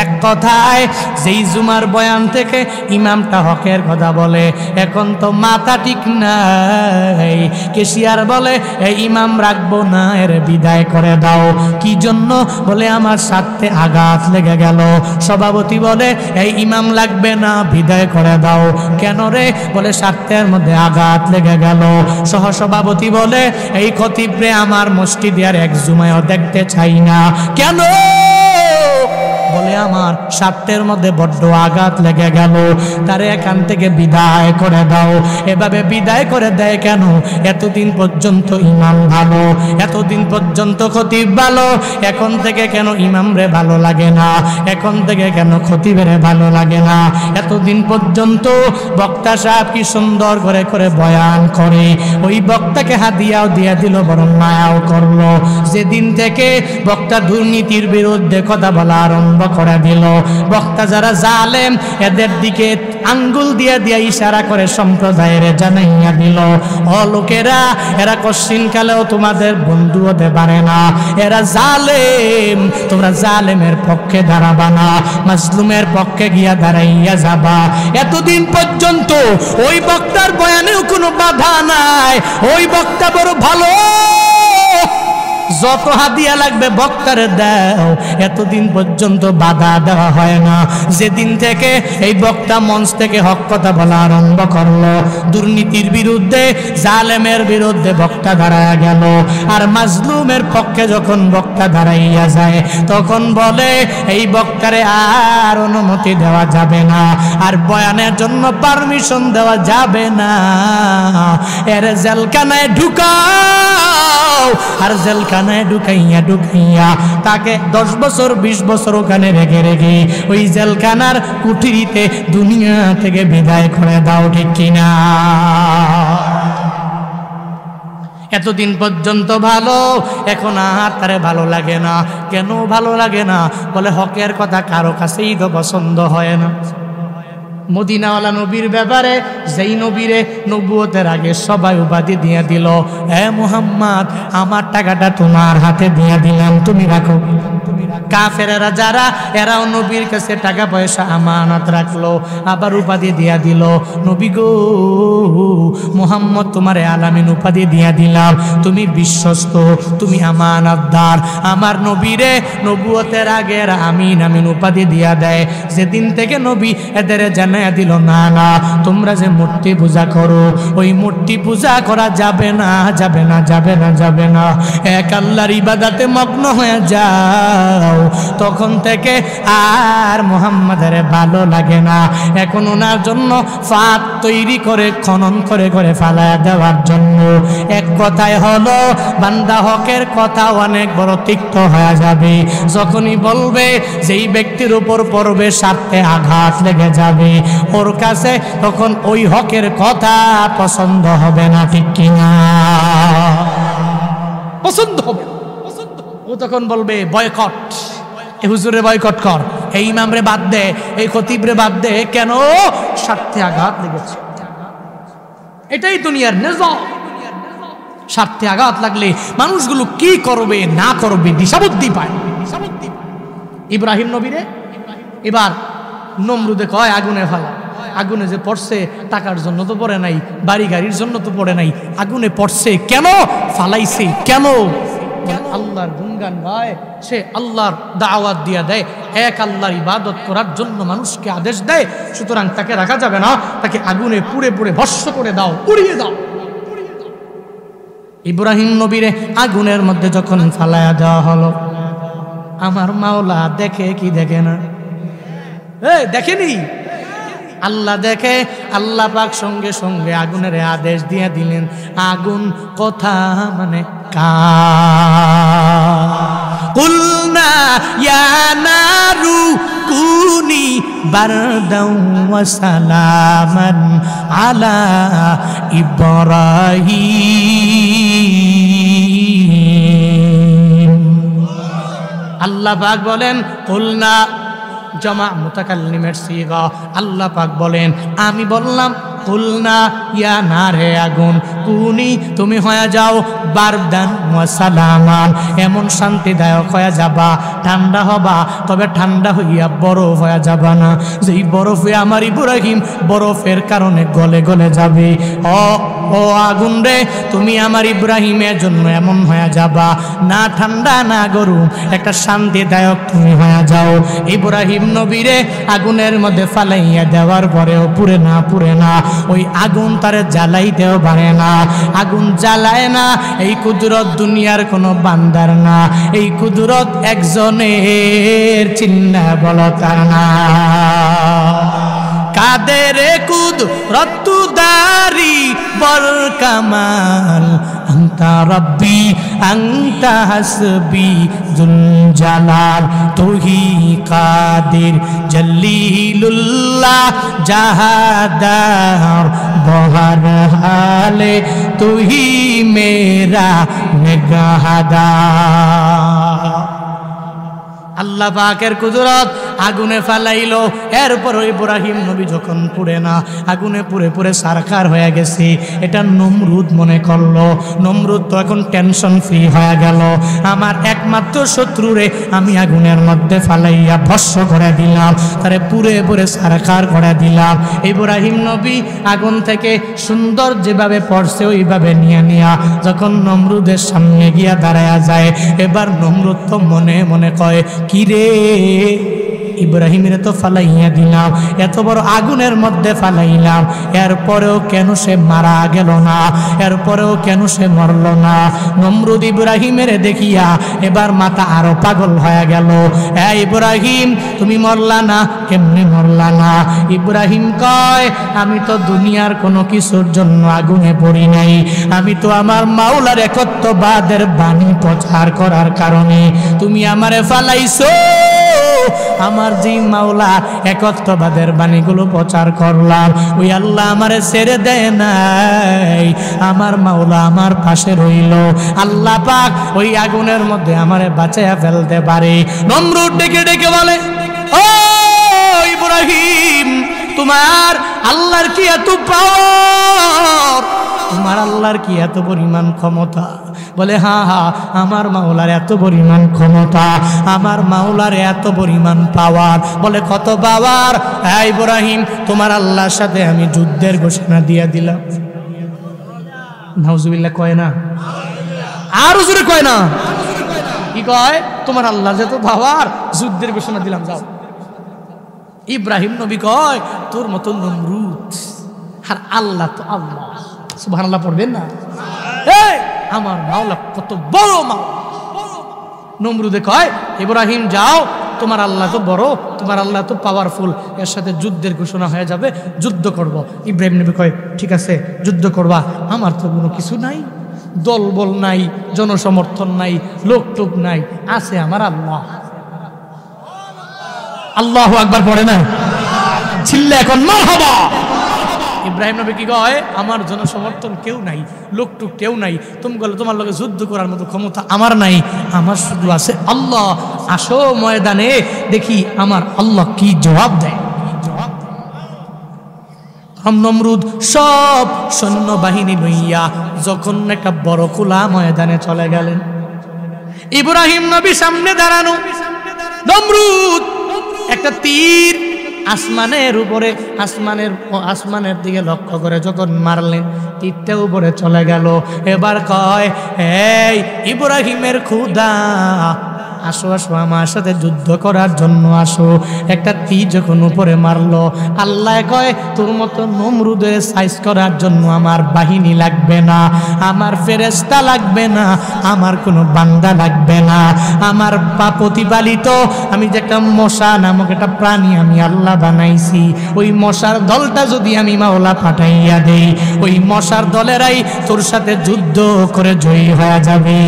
এক কথায় যেই জুমার বয়ান থেকে ইমামটা হকের কথা বলে, এখন তো মাথা ঠিক নাই, কেশিয়ার বলে এই ইমাম রাখবো না, এর বিদায় করে দাও। কি জন্য? বলে আমার স্বার্থে আঘাত লেগে গেল। সভাপতি বলে এই ইমাম লাগবে না, বিদায় করে দাও। কেন রে? বলে স্বার্থের মধ্যে আঘাত লেগে গেল। সহসভাপতি বলে এই খতিবরে আমার মসজিদে আর এক জুমায়ও দেখতে চাই না। কেন? বলে আমার স্বার্থের মধ্যে বড্ড আঘাত লেগে গেল, তারে এখান থেকে বিদায় করে দাও। এভাবে বিদায় করে দেয় কেন? এতদিন পর্যন্ত ইমাম ভালো, এতদিন পর্যন্ত খতিব ভালো, এখন থেকে কেন ইমামরে ভালো লাগে না? এখন থেকে কেন খতিবেরে ভালো লাগে না? এতদিন পর্যন্ত বক্তা সাহেব কি সুন্দর করে করে বয়ান করে, ওই বক্তাকে হাদিয়াও দিয়ে দিল, বরং মায়াও করলো। যেদিন থেকে বক্তা দুর্নীতির বিরুদ্ধে কথা বলা আরম্ভ করে দিল, বক্তা যারা জালেম এদের দিকে আঙ্গুল দিয়ে দিয়ে ইশারা করে সম্প্রদায়ের জানাইয়া দিল, ও লোকেরা, এরা কশ্চিন কালেও তোমাদের বন্ধু হতে পারে না, এরা জালেম, তোমরা জালেমের পক্ষে দাঁড়াবা না, মাজলুমের পক্ষে গিয়া দাঁড়াইয়া যাবা। এতদিন পর্যন্ত ওই বক্তার বয়ানেও কোনো বাধা নাই, ওই বক্তা বড় ভালো, যত হাদিয়া লাগবে বক্তারে দাও, এতদিন পর্যন্ত বাধা দেওয়া হয় না। যেদিন থেকে এই বক্তা মঞ্চ থেকে হক কথা বলা আরম্ভ করলো, দুর্নীতির বিরুদ্ধে, জালেমের বিরুদ্ধে বক্তা দাঁড়ায়া গেল, আর মাজলুমের পক্ষে যখন বক্তা দাঁড়াইয়া যায়, তখন বলে এই বক্তারে আর অনুমতি দেওয়া যাবে না, আর বয়ানের জন্য পারমিশন দেওয়া যাবে না, এর জেলখানায় ঢুকাও। আর জেলখানায় ঢুকাইয়া ঢুকাইয়া তাকে 10 বছর 20 বছর ওখানে রেখে রেখে ওই জেলখানার কুঠিরিতে দুনিয়া থেকে বিদায় করে দাও, ঠিক কিনা? এতদিন পর্যন্ত ভালো, এখন আর তারে ভালো লাগে না। কেন ভালো লাগে না? বলে হকের কথা কারো কাছেই তো পছন্দ হয় না। মদিনাওয়ালা নবীর ব্যাপারে, যেই নবীরে নবুয়তের আগে সবাই উপাধি দিয়ে দিল, এ মুহাম্মদ আমার টাকাটা তোমার হাতে দিয়ে দিলাম, তুমি রাখো। কাফেরেরা যারা, এরাও নবীর কাছে টাকা পয়সা আমানত রাখলো, আবার উপাধি দিয়া দিল, নবী গো মুহাম্মদ তোমারে আলামিন উপাধি দিয়া দিলাম, তুমি বিশ্বস্ত, তুমি আমানতদার। আমার নবীরে নবুয়তের আগে এরা আমিন আমিন উপাধি দিয়া দেয়। যেদিন থেকে নবী এদের জানাইয়া দিল, না না, তোমরা যে মূর্তি পূজা করো, ওই মূর্তি পূজা করা যাবে না, যাবে না, যাবে না, যাবে না, এক আল্লাহর ইবাদতে মগ্ন হয়ে যাও। তখন থেকে আর মুহাম্মাদের ভালো লাগে না। এখন ওনার জন্য ফাঁদ তৈরি করে খনন করে করে ফালায়া দেওয়ার জন্য। এক কথায় হলো, বান্দা হকের কথা অনেক বড় তিক্ত হয়ে যাবে। যখনই বলবে যেই ব্যক্তির উপর পড়বে স্বার্থে আঘাত লেগে যাবে ওর কাছে, তখন ওই হকের কথা পছন্দ হবে না, ঠিক কিনা? পছন্দ হবে। ও তখন বলবে বয়কট, এই হুজুরে বয়কট কর, এই ইমামরে বাদ দে, এই খতিবরে বাদ দে। কেন? স্বার্থে আঘাত লেগেছে। এটাই দুনিয়ার নিজাম। স্বার্থে আঘাত লাগলে মানুষগুলো কি করবে না করবে দিশাবুদ্ধি পায়। ইব্রাহিম নবীরে এবার নমরুদে কয় আগুনে ফেলা। আগুনে যে পড়ছে টাকার জন্য তো পড়ে নাই, বাড়ি গাড়ির জন্য তো পড়ে নাই, আগুনে পড়ছে কেন? ফালাইছে কেন? আল্লাহর গুণগান গায়, সে আল্লাহর দাওয়াত দিয়া দেয়, এক আল্লাহর ইবাদত করার জন্য মানুষকে আদেশ দেয়। সুতরাং তাকে রাখা যাবে না, তাকে আগুনে পুড়ে পুড়ে ভস্ম করে দাও, পুড়িয়ে দাও। ইব্রাহিম নবীরে আগুনের মধ্যে যখন ফালায়া দেওয়া হলো, আমার মাওলা দেখে কি দেখে না? দেখেনি? আল্লাহ দেখে। আল্লাহ পাক সঙ্গে সঙ্গে আগুনের আদেশ দিয়ে দিলেন। আগুন কথা মানে কুলনা ইয়া নারু কুনি বারদাও ওয়া সালামান আলা ইব্রাহিম। আল্লাহ পাক বলেন কুলনা, জমা মুতাকাল্লিমের সিগা। আল্লাহ পাক বলেন আমি বললাম কুলনা ইয়া নারে আগুন কুনি তুমি হয়ে যাও বারদান ওয়া সালামান, এমন শান্তিদায়ক হয়ে যাবা, ঠান্ডা হবা, তবে ঠান্ডা হইয়া বরফ হয়ে যাবা না, যেই বরফে আমার ইব্রাহিম বরফের কারণে গলে গলে যাবে। ও আগুন রে, তুমি আমার ইব্রাহিমের জন্য এমন হয়ে যাবা, না ঠান্ডা না গরম, একটা শান্তিদায়ক তুমি হয়ে যাও। ইব্রাহিম নবীরে আগুনের মধ্যে ফালাইয়া দেওয়ার পরেও পুরে না, ওই আগুন তারে জ্বালাইতেও পারে না, আগুন জ্বালায় না। এই কুদরত দুনিয়ার কোনো বান্দার না, এই কুদরত একজনের, চিন্না বলো তার না। কাদের কুদরত দারি বল কামাল, আন্তা রব্বি আন্তা হাসবি জুল জালাল, তুহি কাদির জলিলুল্লাহ জাহাদার বহর হালে, তুহি মেরা নিগাহদার। আল্লাহ পাকের কুদরত আগুনে ফালাইলো, এরপর ইব্রাহিম নবী যখন পুড়ে না, আগুনে পুড়ে পুড়ে সারখার হয়ে গেছে, এটা নমরুদ মনে করলো। নমরুদ তো এখন টেনশন ফ্রি হয়ে গেল, আমার একমাত্র শত্রুরে আমি আগুনের মধ্যে ফালাইয়া ভস্ম করে দিলাম, তারে পুড়ে পুড়ে সারখার করে দিলাম। ইব্রাহিম নবী আগুন থেকে সুন্দর যেভাবে পড়ছে ওইভাবে নিয়া যখন নমরুদের সামনে গিয়া দাঁড়ায়া যায়, এবার নমরুদ তো মনে মনে কয়, কি রে ইব্রাহিমের তো ফালাইয়া দিলাম, এত বড় আগুনের মধ্যে ফালাইলাম, এরপরেও কেন সে মারা গেল না, এরপরেও কেন সে মরল না। নমরুদ ইব্রাহিমের দেখিয়া এবার মাথা আরো পাগল হয়ে গেল। হ্যাঁ ইব্রাহিম, তুমি মরলা না, কেমনে মরলা না? ইব্রাহিম কয়, আমি তো দুনিয়ার কোনো কিছুর জন্য আগুনে পড়ি নাই, আমি তো আমার মাওলার একত্ববাদের বাণী প্রচার করার কারণে তুমি আমারে ফালাইছো। আমার যে মাওলা একত্ববাদের বাণীগুলো প্রচার করলাম, ওই আল্লাহ আমারে ছেড়ে দেয় নাই, আমার মাওলা আমার পাশে রইল। আল্লাহ পাক ওই আগুনের মধ্যে আমারে বাঁচাইয়া ফেলতে পারে। নমরুদ ডেকে ডেকে বলে, ও ইব্রাহিম, তোমার আল্লাহর কি এত পাওয়ার, তোমার আল্লাহর কি এত পরিমাণ ক্ষমতা? বলে, হ্যাঁ হ্যাঁ, আমার মাওলার এত পরিমাণ ক্ষমতা, আমার মাওলার এত পরিমাণ পাওয়ার। বলে, কত পাওয়ার? হ্যাঁ ইব্রাহিম, তোমার আল্লাহর সাথে আমি যুদ্ধের ঘোষণা দিয়ে দিলাম। নাউজুবিল্লাহ কয় না? আর জোরে কয় না? কি কয়? তোমার আল্লাহর যত পাওয়ার, যুদ্ধের ঘোষণা দিলাম, যাও। ইব্রাহিম নবী কয়, তোর মতো নমরুদ আর আল্লাহ তো আল্লাহ। সুবহানাল্লাহ পড়বেন না? আমার মাওলা কত বড় মাওলা। নমরুদে কয়, ইব্রাহিম যাও, তোমার আল্লাহ তো বড়, তোমার আল্লাহ তো পাওয়ারফুল, এর সাথে যুদ্ধের ঘোষণা হয়ে যাবে, যুদ্ধ করব। ইব্রাহিম নবী কয়, ঠিক আছে যুদ্ধ করবা, আমার তো কোনো কিছু নাই, দলবল নাই, জনসমর্থন নাই, লোকটুক নাই, আছে আমার আল্লাহ। আল্লাহু আকবার পড়ে না? ছিল্লে এখন মারহাবা। ইব্রাহিম নবী কি কয়, আমার জনসমর্থন কেউ নাই, লোকটুক কেউ নাই, তুমি বলে তোমার লগে যুদ্ধ করার মতো ক্ষমতা আমার নাই, আমার শুধু আছে আল্লাহ। আসো ময়দানে, দেখি আমার আল্লাহ কি জবাব দেয়। নমরুদ সব সৈন্যবাহিনী লইয়া যখন একটা বড় খোলা ময়দানে চলে গেলেন, ইব্রাহিম নবী সামনে দাঁড়ানো, নমরুদ একটা তীর আসমানের উপরে, আসমানের দিকে লক্ষ্য করে যখন মারলেন, তীরটা উপরে চলে গেল। এবার কয়, এই ইব্রাহিমের খোদা, আসো আসো আমার সাথে যুদ্ধ করার জন্য আসো। একটা তীর যখন উপরে মারলো, আল্লাহ কয়, তোর মতো নমরুদের সাইজ করার জন্য আমার বাহিনী লাগবে না, আমার ফেরেশতা লাগবে না, আমার কোনো বান্দা লাগবে না, আমার প্রতিপালিত আমি যে একটা মশা নামক একটা প্রাণী আমি আল্লাহ বানাইছি, ওই মশার দলটা যদি আমি মাওলা পাঠাইয়া দেই, ওই মশার দলেরাই তোর সাথে যুদ্ধ করে জয়ী হয়ে যাবে।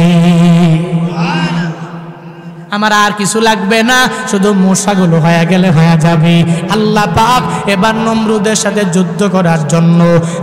আমার আর কিছু লাগবে না, শুধু মশাগুলো হয়ে গেলে হয়ে যাবে। আল্লাহ পাক এবার নমরুদের সাথে যুদ্ধ করার জন্য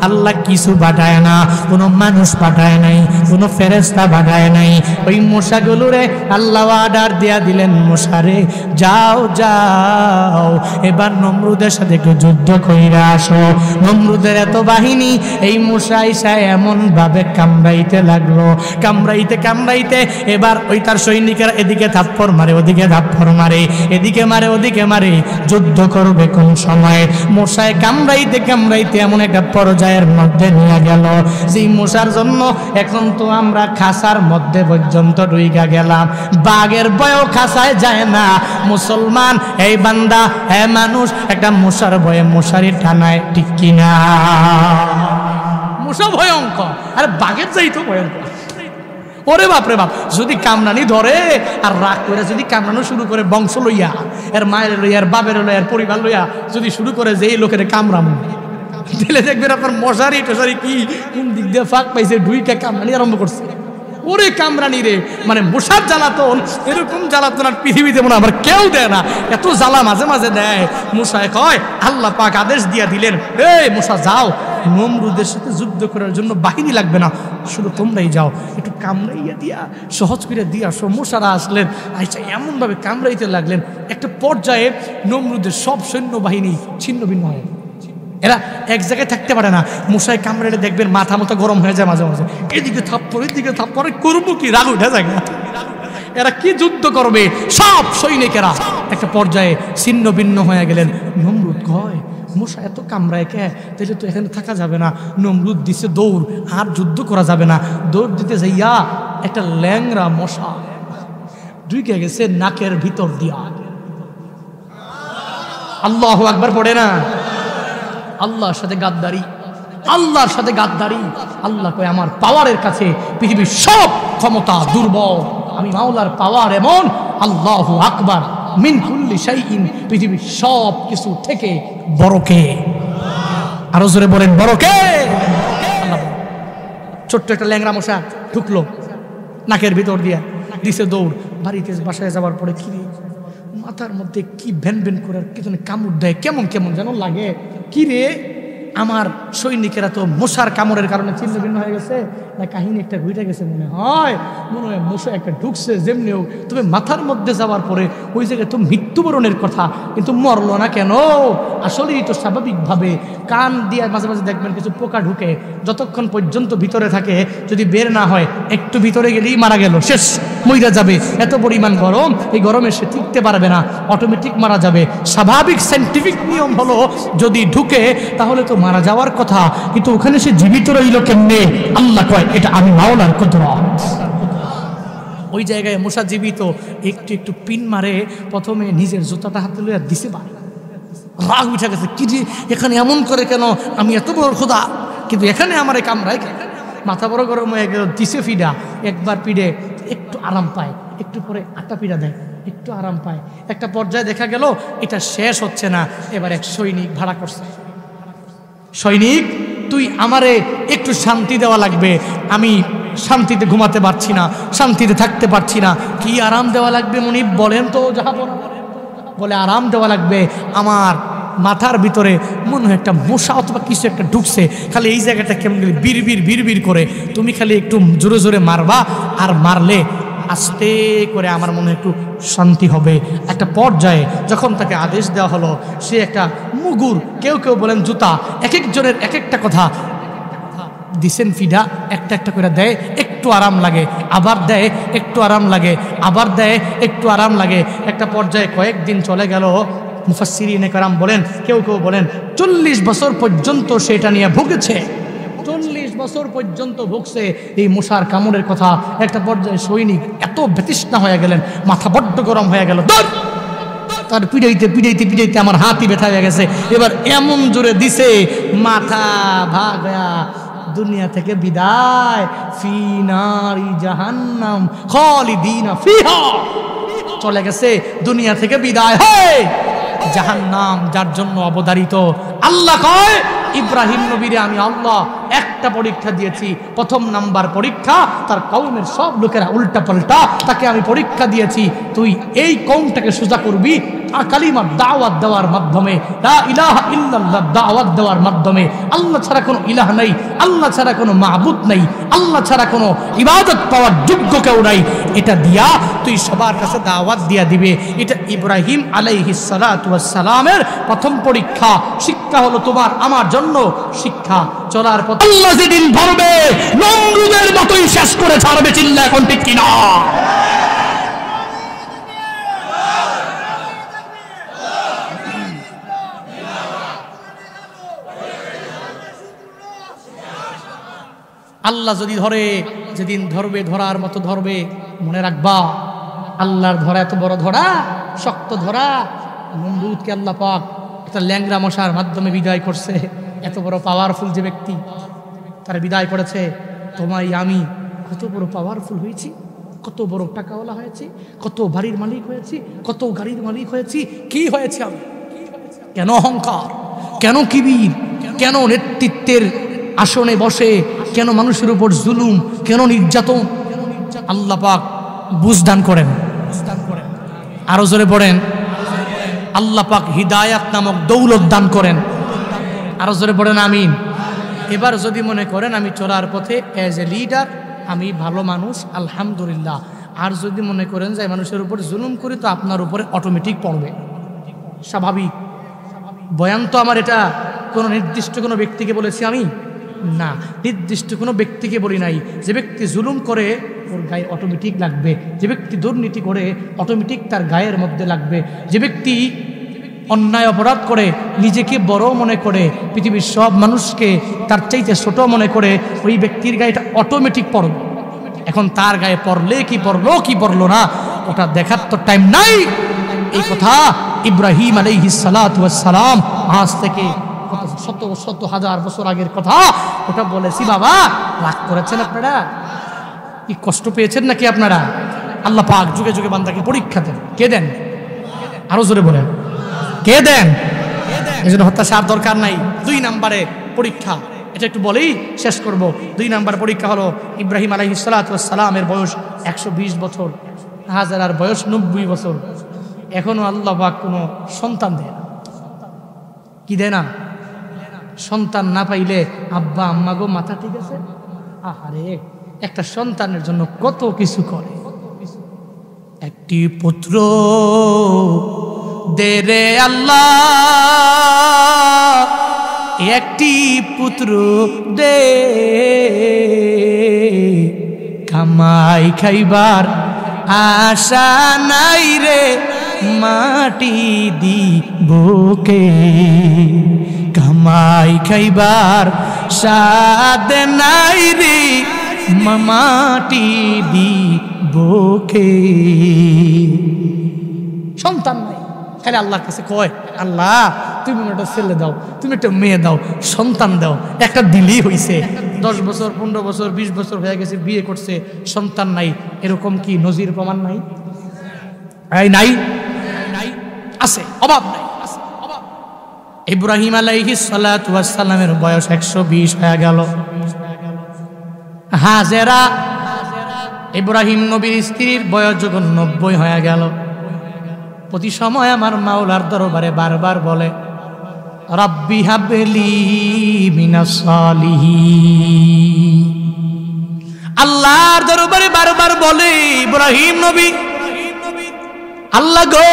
আল্লাহ কিছু পাঠায় না, কোনো মানুষ পাঠায় নাই, কোনো ফেরেশতা পাঠায় নাই। ওই মশাগুলোরে আল্লাহ অর্ডার দিয়া দিলেন, মশারে যাও যাও এবার নমরুদের সাথে একটু যুদ্ধ কইরা আসো। নমরুদের এত বাহিনী, এই মশা এসে এমন ভাবে কামড়াইতে লাগলো, কামড়াইতে কামড়াইতে এবার ওই তার সৈনিকেরা এদিকে থাপ্পড় মারে, ওদিকে থাপ্পড় মারে, এদিকে মারে ওদিকে মারে। যুদ্ধ করবে কোন সময়? মশায় কামড়াইতে কামড়াইতে এমন একটা পর্যায়ের মধ্যে নিয়ে গেল, যেই মশার জন্য এখন তো আমরা খাসার মধ্যে পর্যন্ত ঢুইকা গেলাম, বাঘের ভয়েও খাসায় যায় না। মুসলমান এই বান্দা হ্যাঁ মানুষ একটা মশার ভয়ে মশারি টানায়, ঠিক কিনা? মশা ভয়ঙ্কর, আরে বাঘের চাই তো ভয়ঙ্কর। ওরে বাপরে বাপ, যদি কামড়ানি ধরে আর রাগ করে যদি কামড়ানো শুরু করে, বংশ লইয়া, এর মায়ের লইয়া, এর বাপের লইয়া, এর পরিবার লইয়া যদি শুরু করে যে এই লোকের কামড়ামো, দিলে দেখবেন আপনার মশারি টশারি কি কোন দিক দিয়ে ফাঁক পাইছে, ঢুইকা কামড়ানি আরম্ভ করছে। ওরে কামরানি রে, মানে মশার জ্বালাতন, এরকম জ্বালাতন আর পৃথিবীতে মনে আবার কেউ দেয় না। এত জ্বালা মাঝে মাঝে দেয়। মশায় কয় আল্লাহ পাক আদেশ দিয়া দিলেন, এই মশা যাও, নমরুদের সাথে যুদ্ধ করার জন্য বাহিনী লাগবে না, শুধু তোমরাই যাও, একটু কামড়াইয়া দিয়া সহজ করে দিয়া। মশারা আসলেন, আচ্ছা এমনভাবে কামড়াইতে লাগলেন, একটা পর্যায়ে নমরুদের সব সৈন্যবাহিনী ছিন্ন ভিন্ন হয়। এরা এক জায়গায় থাকতে পারে না। মশায় কামড়ালে দেখবেন মাথা মতো গরম হয়ে যায় মাঝে মাঝে, এদিকে থাপ্পড় এদিকে থাপ্পড়, করবো কি, রাগ উঠে যায়। এরা কি যুদ্ধ করবে? সব সৈনিকেরা একটা পর্যায়ে ছিন্ন ভিন্ন হয়ে গেলেন। নমরুদ কয় মশা এত কামড়ায় কে, তাহলে তো এখানে থাকা যাবে না। নমরুদ দিছে দৌড়, আর যুদ্ধ করা যাবে না। দৌড় দিতে যাইয়া একটা ল্যাংরা মশা ঢুকে গেছে নাকের ভিতর দিয়া। আল্লাহু আকবার পড়ে না? আল্লাহর সাথে গাদ্দারি, আল্লাহর সাথে গাদ্দারি। আল্লাহ কয় আমার পাওয়ারের কাছে পৃথিবীর সব ক্ষমতা দুর্বল, আমি মাওলার পাওয়ার এমন। আল্লাহু আকবার, মিন কুল্লি শাইইন, পৃথিবীর সব কিছু থেকে বড় কে? আরো জোরে বলেন বড় কে? আল্লাহ। ছোট্ট একটা ল্যাংরা মশা ঢুকলো নাকের ভিতর দিয়া, দিছে দৌড়। বাড়িতে বাসায় যাওয়ার পরে কি মাথার মধ্যে কি ভ্যান ভ্যান করে কি যেন কামড় দেয়, কেমন কেমন যেন লাগে। কি রে, আমার সৈনিকেরা তো মশার কামড়ের কারণে ছিন্ন ভিন্ন হয়ে গেছে, না কাহিনী একটা ঘুরে গেছে মনে হয় মশা একটা ঢুকছে যেমনিও। তবে মাথার মধ্যে যাওয়ার পরে ওই জায়গায় তো মৃত্যুবরণের কথা, কিন্তু মরলো না কেন? আসলেই তো স্বাভাবিকভাবে কান দিয়ে মাঝে মাঝে দেখবেন কিছু পোকা ঢুকে, যতক্ষণ পর্যন্ত ভিতরে থাকে যদি বের না হয়, একটু ভিতরে গেলেই মারা গেল, শেষ, মইরা যাবে। এত পরিমাণ গরম, এই গরমে সে টিকতে পারবে না, অটোমেটিক মারা যাবে। স্বাভাবিক সাইন্টিফিক নিয়ম হলো যদি ঢুকে তাহলে তো মারা যাওয়ার কথা, কিন্তু ওখানে সে জীবিত রইল কেমনে? আল্লাহ কয় এটা আমি মাওলার কুদরত। ওই জায়গায় মশা জীবিত, একটু একটু পিন মারে, প্রথমে নিজের জুতাটা হাতে লইয়া দিছে বাড়ি। রাগ উঠে গেছে, কি যে এখানে এমন করে কেন, আমি এত বড় খোদা, কিন্তু এখানে আমার কামড়ায় কেন? মাথা বড় গরম হয়ে গেল, দিছে ফিডা, একবার পিড়ে একটু আরাম পায়, একটু পরে আটা পিড়া দেয়, একটু আরাম পায়। একটা পর্যায়ে দেখা গেল এটা শেষ হচ্ছে না, এবার এক সৈনিক ভাড়া করছে। সৈনিক, তুই আমারে একটু শান্তি দেওয়া লাগবে, আমি শান্তিতে ঘুমাতে পারছি না, শান্তিতে থাকতে পারছি না। কি আরাম দেওয়া লাগবে মনিব বলেন তো? জাহাপনা বলে আরাম দেওয়া লাগবে, আমার মাথার ভিতরে মনে হয় একটা মশা অথবা কিছু একটা ঢুকছে, খালি এই জায়গাটা কেমন গেলে বিড়বিড় বিড়বিড় করে, তুমি খালি একটু জোরে জোরে মারবা, আর মারলে আস্তে করে আমার মনে একটু শান্তি হবে। একটা পর্যায়ে যখন তাকে আদেশ দেওয়া হলো, সে একটা মুগুর, কেউ কেউ বলেন জুতা, এক একজনের এক একটা কথা দিছেন ফিডা, একটা একটা করে দেয়, একটু আরাম লাগে, আবার দেয়, একটু আরাম লাগে, আবার দেয়, একটু আরাম লাগে। একটা পর্যায়ে কয়েকদিন চলে গেল। মুফাসসিরিনে কেরাম বলেন, কেউ কেউ বলেন 40 বছর পর্যন্ত সেটা নিয়ে ভুগেছে, 40 বছর পর্যন্ত ভুগছে এই মশার কামড়ের কথা। একটা পর্যায়ে সৈনিক এত বেতৃষ্ণা হয়ে গেলেন, মাথা বড্ড গরম হয়ে গেল, তার পিড়াইতে পিড়াইতে পিড়াইতে আমার হাতই ব্যথা হয়ে গেছে। এবার এমন জোরে দিছে, মাথা ভাগ হয়া দুনিয়া থেকে বিদায়, ফি নারি জাহান্নাম খালিদিনা ফিহা, চলে গেছে দুনিয়া থেকে বিদায় হয় জাহান্নাম, যার জন্য অবধারিত। আল্লাহ কয় ইব্রাহিম নবীরে আমি আল্লাহ এক একটা পরীক্ষা দিয়েছি, প্রথম নাম্বার পরীক্ষা তার কওমের সব লোকেরা উল্টা পাল্টা, তাকে আমি পরীক্ষা দিয়েছি তুই এই কওমটাকে সোজা করবি কালিমার দাওয়াত দেওয়ার মাধ্যমে, লা ইলাহা ইল্লাল্লাহ দাওয়াত দেওয়ার মাধ্যমে। আল্লাহ ছাড়া কোনো ইলাহ নাই, আল্লাহ ছাড়া কোনো মাবুদ নাই, আল্লাহ ছাড়া কোনো ইবাদত পাওয়ার যোগ্য কেউ নাই, এটা দিয়া তুই সবার কাছে দাওয়াত দিয়া দিবে। এটা ইব্রাহিম আলাইহিস সালাতু ওয়াস সালামের প্রথম পরীক্ষা। শিক্ষা হলো তোমার আমার জন্য শিক্ষা। চলার পথে আল্লাহ যেদিন ধরবে নমরুদের মতোই শেষ করে ছাড়বে। চিল্লা এখন ঠিক কিনা? আল্লাহ যদি ধরে, যেদিন ধরবে ধরার মতো ধরবে, মনে রাখবা আল্লাহর ধরা এত বড় ধরা, শক্ত ধরা। নমরুদকে আল্লাহ পাক একটা ল্যাংরা মশার মাধ্যমে বিদায় করছে। এত বড় পাওয়ারফুল যে ব্যক্তি, তারা বিদায় করেছে। তোমায় আমি কত বড় পাওয়ারফুল হয়েছি, কত বড় টাকাওয়ালা হয়েছি, কত বাড়ির মালিক হয়েছি, কত গাড়ির মালিক হয়েছি। কি হয়েছে আমি? কেন অহংকার, কেন কিবির, কেন নেতৃত্বের আসনে বসে, কেন মানুষের উপর জুলুম, কেন নির্যাতন? আল্লাহ পাক বুঝদান করেন। আরো জোরে পড়েন, আল্লাহ পাক হিদায়াত নামক দৌলত দান করেন। আরো জোরে পড়েন আমিন। এবার যদি মনে করেন আমি চলার পথে এজ এ লিডার আমি ভালো মানুষ, আলহামদুলিল্লাহ। আর যদি মনে করেন যে মানুষের উপর জুলুম করি, তো আপনার উপরে অটোমেটিক পড়বে, স্বাভাবিক। বয়ান তো আমার এটা কোনো নির্দিষ্ট কোনো ব্যক্তিকে বলেছি আমি না, নির্দিষ্ট কোনো ব্যক্তিকে বলি নাই। যে ব্যক্তি জুলুম করে ওর গায়ে অটোমেটিক লাগবে, যে ব্যক্তি দুর্নীতি করে অটোমেটিক তার গায়ের মধ্যে লাগবে, যে ব্যক্তি অন্যায় অপরাধ করে নিজেকে বড় মনে করে পৃথিবীর সব মানুষকে তার চাইতে ছোট মনে করে, ওই ব্যক্তির গায়ে এটা অটোমেটিক পড়বে। এখন তার গায়ে পড়লে কি পড়লো কি পড়লো না ওটা দেখার তো টাইম নাই। এই কথা ইব্রাহিম আলাইহিস সালাতু ওয়াস সালাম আজ থেকে শত শত হাজার বছর আগের কথা, ওটা বলেছি। বাবা রাগ করেছেন আপনারা? কি কষ্ট পেয়েছেন নাকি আপনারা? আল্লাহ পাক যুগে যুগে বান্দাকে পরীক্ষা দেন। কে দেন? আরো জোরে বলেন, কে দেন? এই জন্য হতাশার দরকার নাই। 2 নম্বরে পরীক্ষা, এটা একটু বলেই শেষ করব। 2 নম্বর পরীক্ষা হলো ইব্রাহিম আলাইহিস সালাতু ওয়াস সালামের বয়স 120 বছর, হাজারার বয়স 90 বছর। এখনো আল্লাহ পাক কোনো সন্তান দেয় না। কি দেয় না? সন্তান না পাইলে আব্বা আম্মা গো মাথা ঠিক আছে? আহারে, একটা সন্তানের জন্য কত কিছু করে। একটি পুত্র দে রে আল্লাহ, একটি পুত্র দে, কামাই খাইবার আশা নাই রে মাটি দিবকে, কামাই খাইবার সাদ নাই রে মাটি দিবকে। সন্তান নাই, খালি আল্লাহর কাছে কয় আল্লাহ তুমি একটা ছেলে দাও, তুমি একটা মেয়ে দাও, সন্তান দাও। একটা দিলেই হইছে। 10 বছর 15 বছর 20 বছর হয়ে গেছে, বিয়ে করছে, সন্তান নাই। এরকম কি নজির প্রমাণ নাই? নাই, আছে, অভাব নাই। ইব্রাহিম আলাইহিস সালাতু ওয়াস সালামের বয়স 120 হয়ে গেল। হাজেরা ইব্রাহিম নবীর স্ত্রীর বয়স যখন 90 হয়ে গেল। প্রতি সময় আমার মাওলার দরবারে বারবার বলে রাব্বি হাবলি মিনাস সালিহিন। আল্লাহর দরবারে বারবার বলে ইব্রাহিম নবী, আল্লাহ গো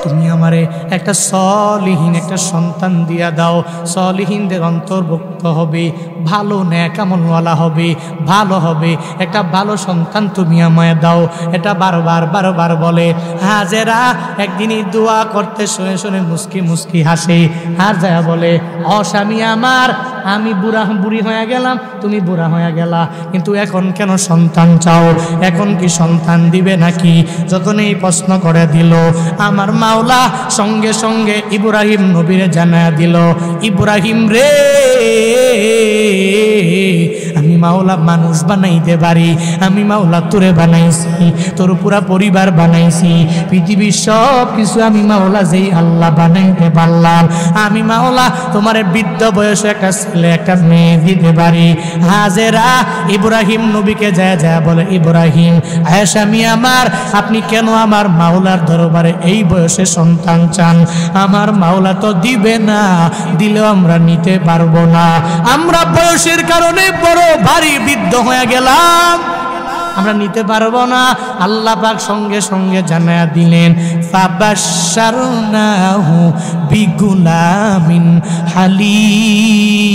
তুমি আমারে একটা সলিহীন একটা সন্তান দিয়া দাও, সলিহীনদের অন্তর্ভুক্ত হবে, ভালো নেক আমলওয়ালা হবে, ভালো হবে, একটা ভালো সন্তান তুমি আমায় দাও। এটা বারবার বারবার বলে। হাজেরা একদিনই দোয়া করতে শুনে শুনে মুস্কি মুস্কি হাসে। আর যা বলে, ও স্বামী আমার, আমি বুড়ি হয়ে গেলাম, তুমি বুড়া হয়ে গেলা, কিন্তু এখন কেন সন্তান চাও? এখন কি সন্তান দিবে নাকি? যখন এই প্রশ্ন করে দিল, আমার মাওলা সঙ্গে সঙ্গে ইব্রাহিম নবীরে জানায়া দিল, ইব্রাহিম রে, আমি মাওলা মানুষ বানাইতে পারি। আমি মাওলা তোরে বানাইছি, তোর পুরা পরিবার বানাইছি, পৃথিবীর সব কিছু আমি মাওলা যেই আল্লাহ বানাইতে পারলাম, আমি মাওলা তোমার বৃদ্ধ বয়সে একটা ছেলে একটা মেয়ে দিতে পারি। হাজেরা ইব্রাহিম নবীকে যায় যায় বলে, ইব্রাহিম স্বামী আমার, আপনি কেন আমার মাওলার দরবারে এই বয়সে সন্তান চান? আমার মাওলা তো দিবে না, দিলেও আমরা নিতে পারবো না, আমরা বয়সের কারণে বড় ভারী বৃদ্ধ হয়ে গেলাম, আমরা নিতে পারবো না। আল্লাহ পাক সঙ্গে সঙ্গে জানায়া দিলেন, ফাবাশশারনাহু বিগুলামিন হালিম।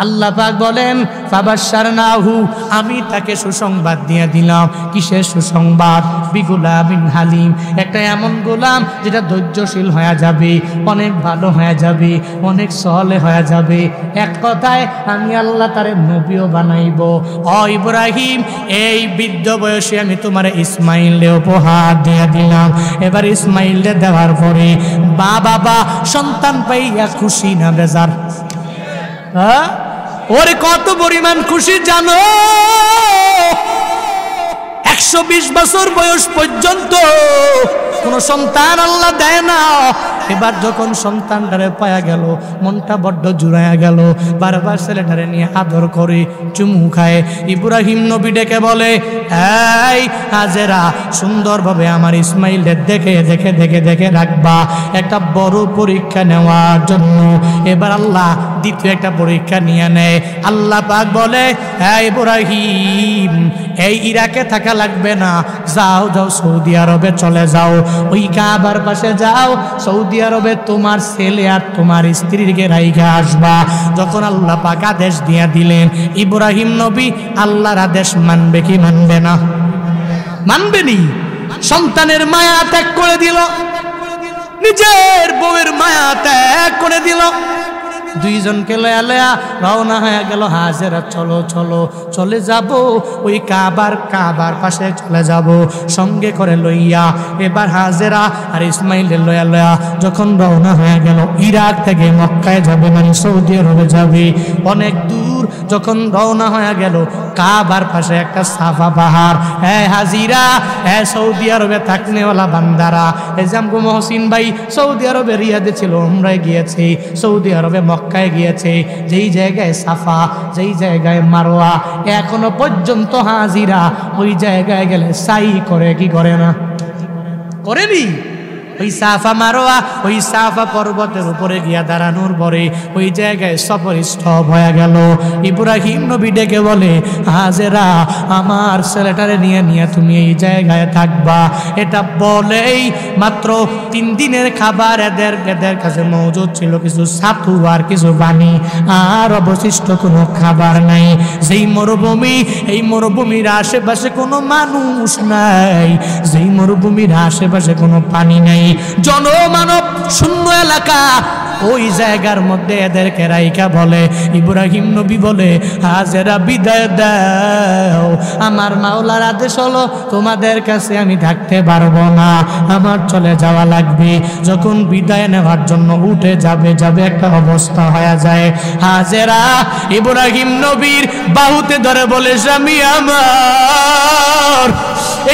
আল্লাহ পাক বলেন, ফাবাশশারনাহু, আমি তাকে সুসংবাদ দিয়ে দিলাম। কিসের সুসংবাদ? বিগুলামিন হালিম, একটা এমন গোলাম যেটা ধৈর্যশীল হয়ে যাবে, অনেক ভালো হয়ে যাবে, অনেক সহলে হয়ে যাবে। এক কথায় আমি আল্লাহ তারে নবীও বানাইব। ও ইব্রাহিম, এই বৃদ্ধ বয়সে আমি তোমার ইসমাইলে উপহার দিয়ে দিলাম। এবার ইসমাইলে দেওয়ার পরে বাবা সন্তান পাইয়া খুশি না বেজার? হ্যাঁ, ওরে কত পরিমাণ খুশি জানো? 120 বছর বয়স পর্যন্ত কোন সন্তান আল্লাহ দেয় না। এবার যখন সন্তানটারে পায়া গেল, মনটা বড্ড জুড়াইয়া গেল, বারবার ছেলেটারে নিয়ে আদর করে চুমু খায়। ইব্রাহিম নবী ডেকে বলে, এই হাজেরা, সুন্দরভাবে আমার ইসমাইলের দেখে দেখে দেখে দেখে রাখবা, একটা বড় পরীক্ষা নেওয়ার জন্য। এবার আল্লাহ দ্বিতীয় একটা পরীক্ষা নিয়ে নেয়। আল্লাহ পাক বলে, হ্যাঁ ইব্রাহিম, এই ইরাকে থাকা লাগবে না, যাও যাও সৌদি আরবে চলে যাও, ওই কাবার পাশে যাও, সৌদি আরবে তোমার ছেলে আর তোমার স্ত্রীকে রাইখা আসবা। যখন আল্লাহ পাক আদেশ দিয়া দিলেন, ইব্রাহিম নবী আল্লাহর আদেশ মানবে কি মানবে না? মানবে নি। সন্তানের মায়া ত্যাগ করে দিল, নিজের বউয়ের মায়া ত্যাগ করে দিল, দুইজনকে লয়া লয়া রওনা হয়ে গেল। হাজেরা, চলো চলো, চলে যাব ওই কাবার পাশে চলে যাব, সঙ্গে করে লইয়া। এবার হাজেরা আর ইসমাইলের লয়া লয়া যখন রওনা হয়ে গেল, ইরাক থেকে মক্কায় যাবে, মানে সৌদি আরবে যাবে, অনেক দূর যখন রওনা হয়ে গেল, কাবার পাশে একটা সাফা পাহাড়। হ্যাঁ হাজিরা, হ্যাঁ সৌদি আরবে থাকনেওয়ালা বান্দারা, এই জামগো মহসিন ভাই সৌদি আরবে রিয়াদে ছিল, উমরায় গিয়েছে, সৌদি আরবে মক্কায় গিয়েছে, যেই জায়গায় সাফা, যেই জায়গায় মারোয়া, এখনো পর্যন্ত হাজিরা ওই জায়গায় গেলে সাই করে কি করে না? করেনি। ওই সাফা মারোয়া, ওই সাফা পর্বতের উপরে গিয়া দাঁড়ানোর পরে ওই জায়গায় সফর স্টপ হয়ে গেল। ইব্রাহিম নবী ডেকে বলে, হাজেরা, আমার ছেলেটারে নিয়ে নিয়ে তুমি এই জায়গায় থাকবা। এটা বলেই মাত্র 3 দিনের খাবার এদের কাছে মজুদ ছিল, কিছু ছাতু আর কিছু পানি, আর অবশিষ্ট কোনো খাবার নাই। যেই মরুভূমি, এই মরুভূমির আশেপাশে কোনো মানুষ নাই, যেই মরুভূমির আশেপাশে কোনো পানি নাই, জনমানব শূন্য এলাকা, ওই জায়গার মধ্যে এদেরকে রাইকা বলে, ইব্রাহিম নবী বলে, হাজেরা বিদায় দাও, আমার মাওলার আদেশ হলো তোমাদের কাছে আমি থাকতে পারবো না, আমার চলে যাওয়া লাগবে। যখন বিদায় নেওয়ার জন্য উঠে যাবে একটা অবস্থা হয়ে যায়, হাজেরা ইব্রাহিম নবীর বাহুতে ধরে বলে, স্বামী আমার,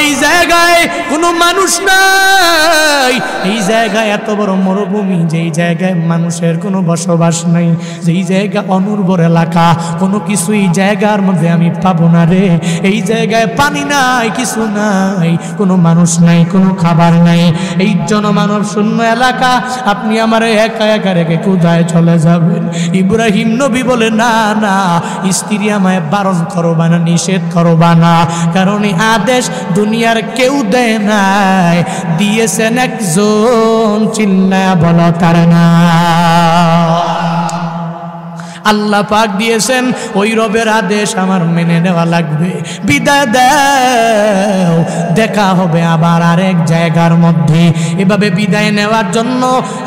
এই জায়গায় কোনো মানুষ নাই, এই জায়গায় এত বড় মরুভূমি, যেই জায়গায় মানুষের কোনো বসবাস নাই, যেই জায়গা অনুর্বর এলাকা, কোনো কিছুই জায়গার মধ্যে আমি পাবো না রে। এই জায়গায় পানি নাই, কিছু নাই, কোনো মানুষ নাই, কোনো খাবার নাই, এই জনমানব শূন্য এলাকা, আপনি আমার একা একা রেখে কোথায় চলে যাবেন? ইব্রাহিম নবী বলে, না না, স্ত্রী আমায় বারণ করবা না, নিষেধ করবা না, কারণ এই আদেশ দুনিয়ার কেউ দেয় নাই, দিয়েছেন একজন, চিল্লায়া বলো তার না। আল্লাহ পাক দিয়েছেন ওই রবের আদেশ আমার মেনে নেওয়া লাগবে, বিদায় দাও, দেখা হবে আবার আরেক জায়গার মধ্যে। এভাবে বিদায় নেওয়ার জন্য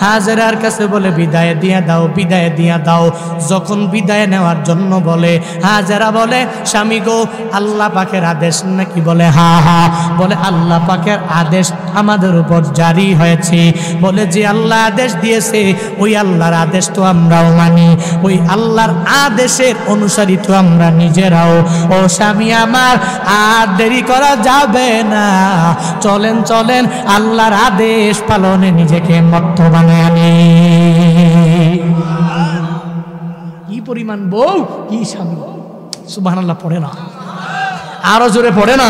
হাজেরার কাছে বলে বিদায় দিয়ে দাও, বিদায় দিয়ে দাও। যখন বিদায় নেওয়ার জন্য বলে, হাজেরা বলে স্বামী গো আল্লাহ পাকের আদেশ নাকি? বলে হা হা। বলে আল্লাহ পাকের আদেশ আমাদের উপর জারি হয়েছে। বলে যে আল্লাহ আদেশ দিয়েছে ওই আল্লাহর আদেশ তো আমরাও মানি, ওই আল্লাহর আদেশের অনুসারী তো আমরা নিজেরাও। ও স্বামী আমার, আর দেরি করা যাবে না, চলেন চলেন আল্লাহর আদেশ পালনে নিজেকে মত্ত বানায় আনি। কি পরিমাণ বউ, কি স্বামী! সুবহানাল্লাহ পড়ে না, আরো জোরে পড়ে না।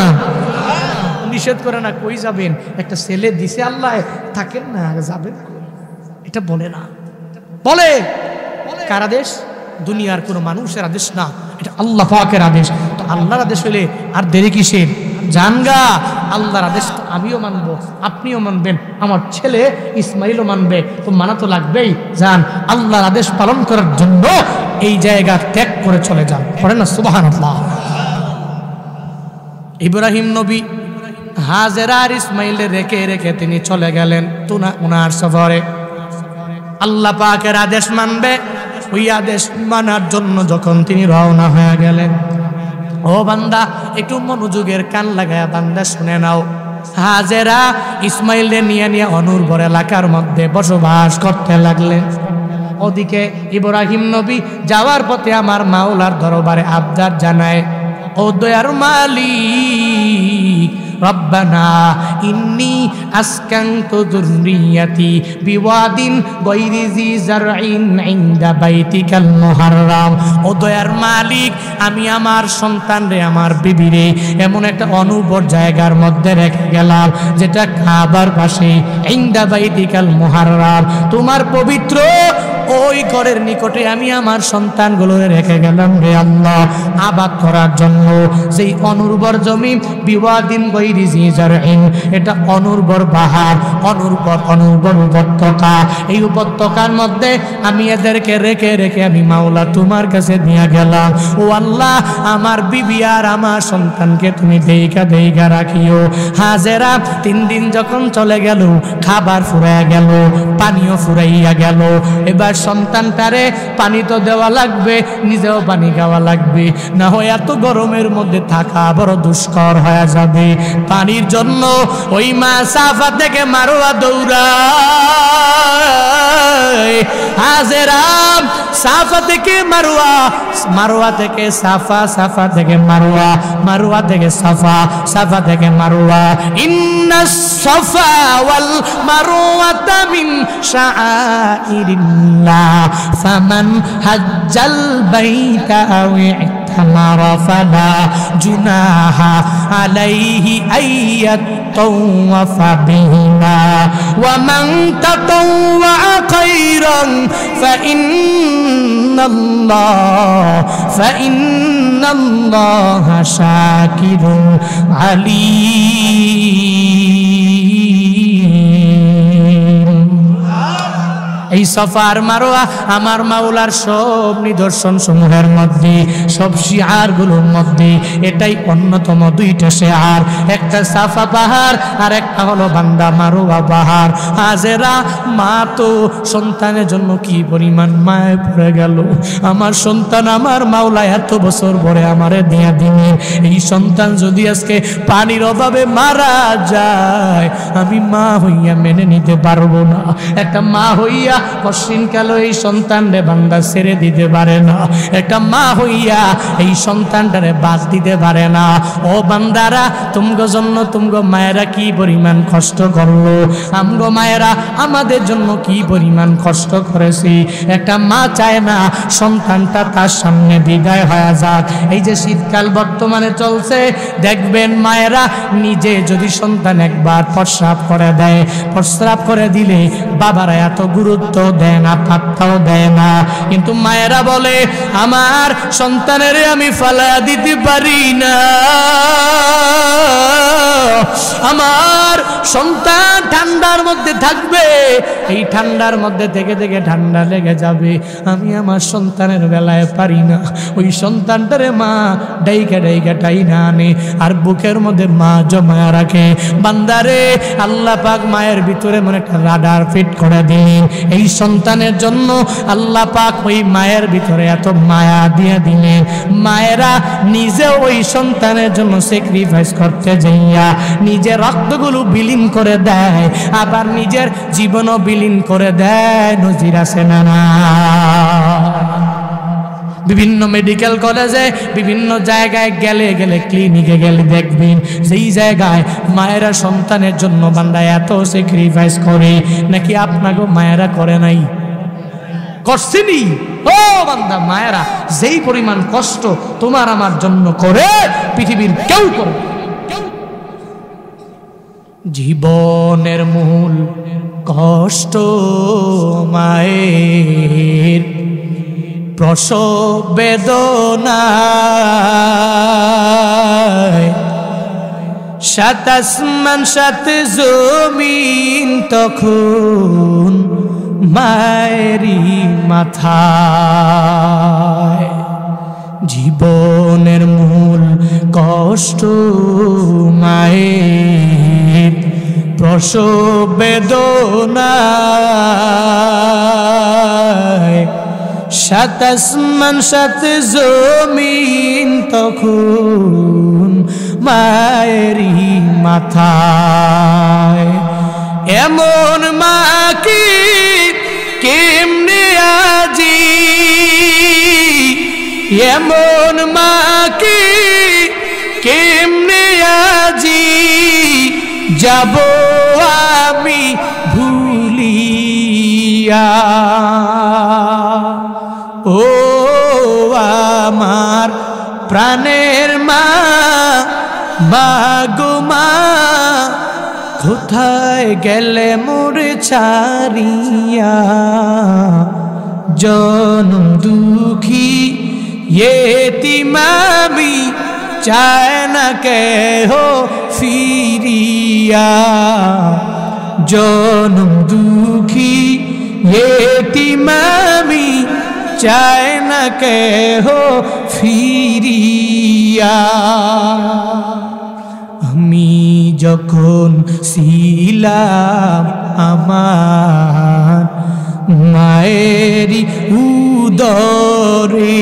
নিষেধ করে না, কই যাবেন, একটা ছেলে দিছে আল্লাহ, থাকেন না, যাবেন, এটা বলে না। বলে কার আদেশ? দুনিয়ার কোনো মানুষের আদেশ না, এটা আল্লাহ পাকের আদেশ। তো আল্লাহর আদেশ হলে আর দেরি কিসের? জানগা, আল্লাহর আদেশ তো আমিও মানব, আপনিও মানবেন, আমার ছেলে ইসমাইলও মানবে, তো মানা তো লাগবেই। যান, আল্লাহর আদেশ পালন করার জন্য এই জায়গা ত্যাগ করে চলে যান। পড়ে না সুবহানাল্লাহ। ইব্রাহিম নবী হাজেরা আর ইসমাইলে রেখে রেখে তিনি চলে গেলেন উনার সফরে। আল্লাহ পাকের আদেশ মানবে, ওই আদেশ মানার জন্য যখন তিনি রওনা হয়ে গেলেন, ও বান্দা একটু মনোযোগের কান লাগায় বান্দা শুনে নাও। হাজেরা ইসমাইলে নিয়ে নিয়ে অনুর্বর এলাকার মধ্যে বসবাস করতে লাগলেন। ওদিকে ইব্রাহিম নবী যাওয়ার পথে আমার মাওলার দরবারে আবদার জানায়, ও দয়ার মালিক রব্বানা ইন্নী আসকানতু যুররিয়াতি বিওয়াদিন গায়রি জি জারইন ইনদা বাইতিকাল মুহাররাম। ও দয়ার মালিক, আমি আমার সন্তানরে, আমার বিবিরে এমন একটা অনুর্বর জায়গার মধ্যে রেখে গেলাম যেটা কাবার পাশে, ইনদা বাইতিকাল মুহাররাম, তোমার পবিত্র ওই ঘরের নিকটে আমি আমার সন্তানগুলো রেখে গেলাম রে আল্লাহ, আবাদ করার জন্য। সেই অনুর্বর জমি, বিওয়াদিন গায়রি জি জারইন, এটা অনুর্বর পাহাড়, অনুর্বর উপত্যকা। এই উপত্যকার মধ্যে আমি এদেরকে রেখে রেখে আমি মাওলা তোমার কাছে নিয়ে গেলাম। ও আল্লাহ, আমার বিবি আর আমার সন্তানকে তুমি দেইকা রাখিও। হাজেরা 3 দিন যখন চলে গেল, খাবার ফুরাইয়া গেল, পানিও ফুরাইয়া গেল। এবার সন্তানটারে পানি তো দেওয়া লাগবে, নিজেও পানি খাওয়া লাগবে, না হয় এত গরমের মধ্যে থাকা বড় দুষ্কর হয়ে যাবে। পানির জন্য ওই মা সাফা থেকে মারোয়া দৌড়ায়। হাজেরা সাফা থেকে মারোয়া, মারোয়া থেকে সাফা, সাফা থেকে মারোয়া, মারোয়া থেকে সাফা, সাফা থেকে মারোয়া। ইন্নাস সাফা ওয়াল মারওয়াতা মিন শাআইরিল্লাহ ফামান হাজ্জাল বাইতা আও ইতামারা ফালা জুনাহা আলাইহি আইয়াতাওয়াফা বিহিমা ওয়া মান তাতাওয়া খায়রান ফাইন্নাল্লাহা শাকিরুন আলীম। এই সাফা আর মারওয়া আমার মাওলার সব নিদর্শন সমূহের মধ্যে, সব শিআরগুলোর মধ্যে এটাই অন্যতম 2টা শিআর। একটা সাফা পাহাড় আর একটা হলো বান্দা মারওয়া পাহাড়। হাজেরা মা তো সন্তানের জন্য কি পরিমাণ মায়ে পড়ে গেল। আমার সন্তান, আমার মাওলা এত বছর পরে আমারে দিয়া দিনে, এই সন্তান যদি আজকে পানির অভাবে মারা যায়, আমি মা হইয়া মেনে নিতে পারবো না। একটা মা হইয়া পশ্চিমকালে এই সন্তানরে বান্দা ছেড়ে দিতে পারে না, একটা মা হইয়া এই সন্তানটারে বাদ দিতে পারে না। ও বান্দারা, তুমগো জন্য তুমগো মায়েরা কি পরিমাণ কষ্ট করলো, আমগো মায়েরা আমাদের জন্য কি পরিমাণ কষ্ট করেছি। একটা মা চায় না সন্তানটা তার সামনে বিদায় হয়ে যাক। এই যে শীতকাল বর্তমানে চলছে, দেখবেন মায়েরা নিজে যদি সন্তান একবার প্রস্রাব করে দেয়, প্রস্রাব করে দিলে বাবারা এত গুরুত্ব গুরুত্ব দেয় না, পাত্তাও দেয় না। কিন্তু মায়েরা বলে আমার সন্তানের আমি ফালায়া দিতে পারি না, আমার সন্তান ঠান্ডার মধ্যে থাকবে, এই ঠান্ডার মধ্যে থেকে থেকে ঠান্ডা লেগে যাবে, আমি আমার সন্তানের বেলায় পারি না। ওই সন্তানটারে মা ডাইকা ডাইকা টাইনা আনে আর বুকের মধ্যে মা জমায়া রাখে। বান্দারে আল্লাহ পাক মায়ের ভিতরে মানে একটা রাডার ফিট করে দিলেন এই সন্তানের জন্য। আল্লাহ পাক ওই মায়ের ভিতরে এত মায়া দিয়ে দিলেন, মায়েরা নিজে ওই সন্তানের জন্য স্যাক্রিফাইস করতে যাইয়া নিজের রক্তগুলো বিলীন করে দেয়, আবার নিজের জীবনও বিলীন করে দেয়। নজির আছে না? বিভিন্ন মেডিকেল কলেজে বিভিন্ন জায়গায় গেলে গেলে ক্লিনিকে গেলে দেখবেন যেই জায়গায় মায়েরা সন্তানের জন্য বান্দা এত স্যাক্রিফাইস করে, নাকি আপনাকে মায়েরা করে নাই? করছেনি? ও বান্দা, মায়েরা যেই পরিমাণ কষ্ট তোমার আমার জন্য করে পৃথিবীর কেউ করে। জীবনের মূল কষ্ট মায়ের, প্রসব বেদনায়, সাত আসমান সাত জমিন তখন মায়েরই মাথায়। জীবনের মূল কষ্ট মায়ের, প্রসব বেদনায়, সাত আসমান সাত জমিন তখন মায়েরই মাথায়। এমন মা কি কেমনে আজি, এমন মা কি কেমনে আজি যাব আমি ভুলিয়া। ও আমার প্রাণের মা, মা গো মা, কোথায় গেলে মোরে ছাড়িয়া। জনম দুঃখী এতিম আমি, চায় না কেহ ফিরিয়া। জনম দুঃখী এতিম আমি, চায় না কেহ ফিরিয়া। আমি যখন ছিলাম আমার মায়েরই উদরে,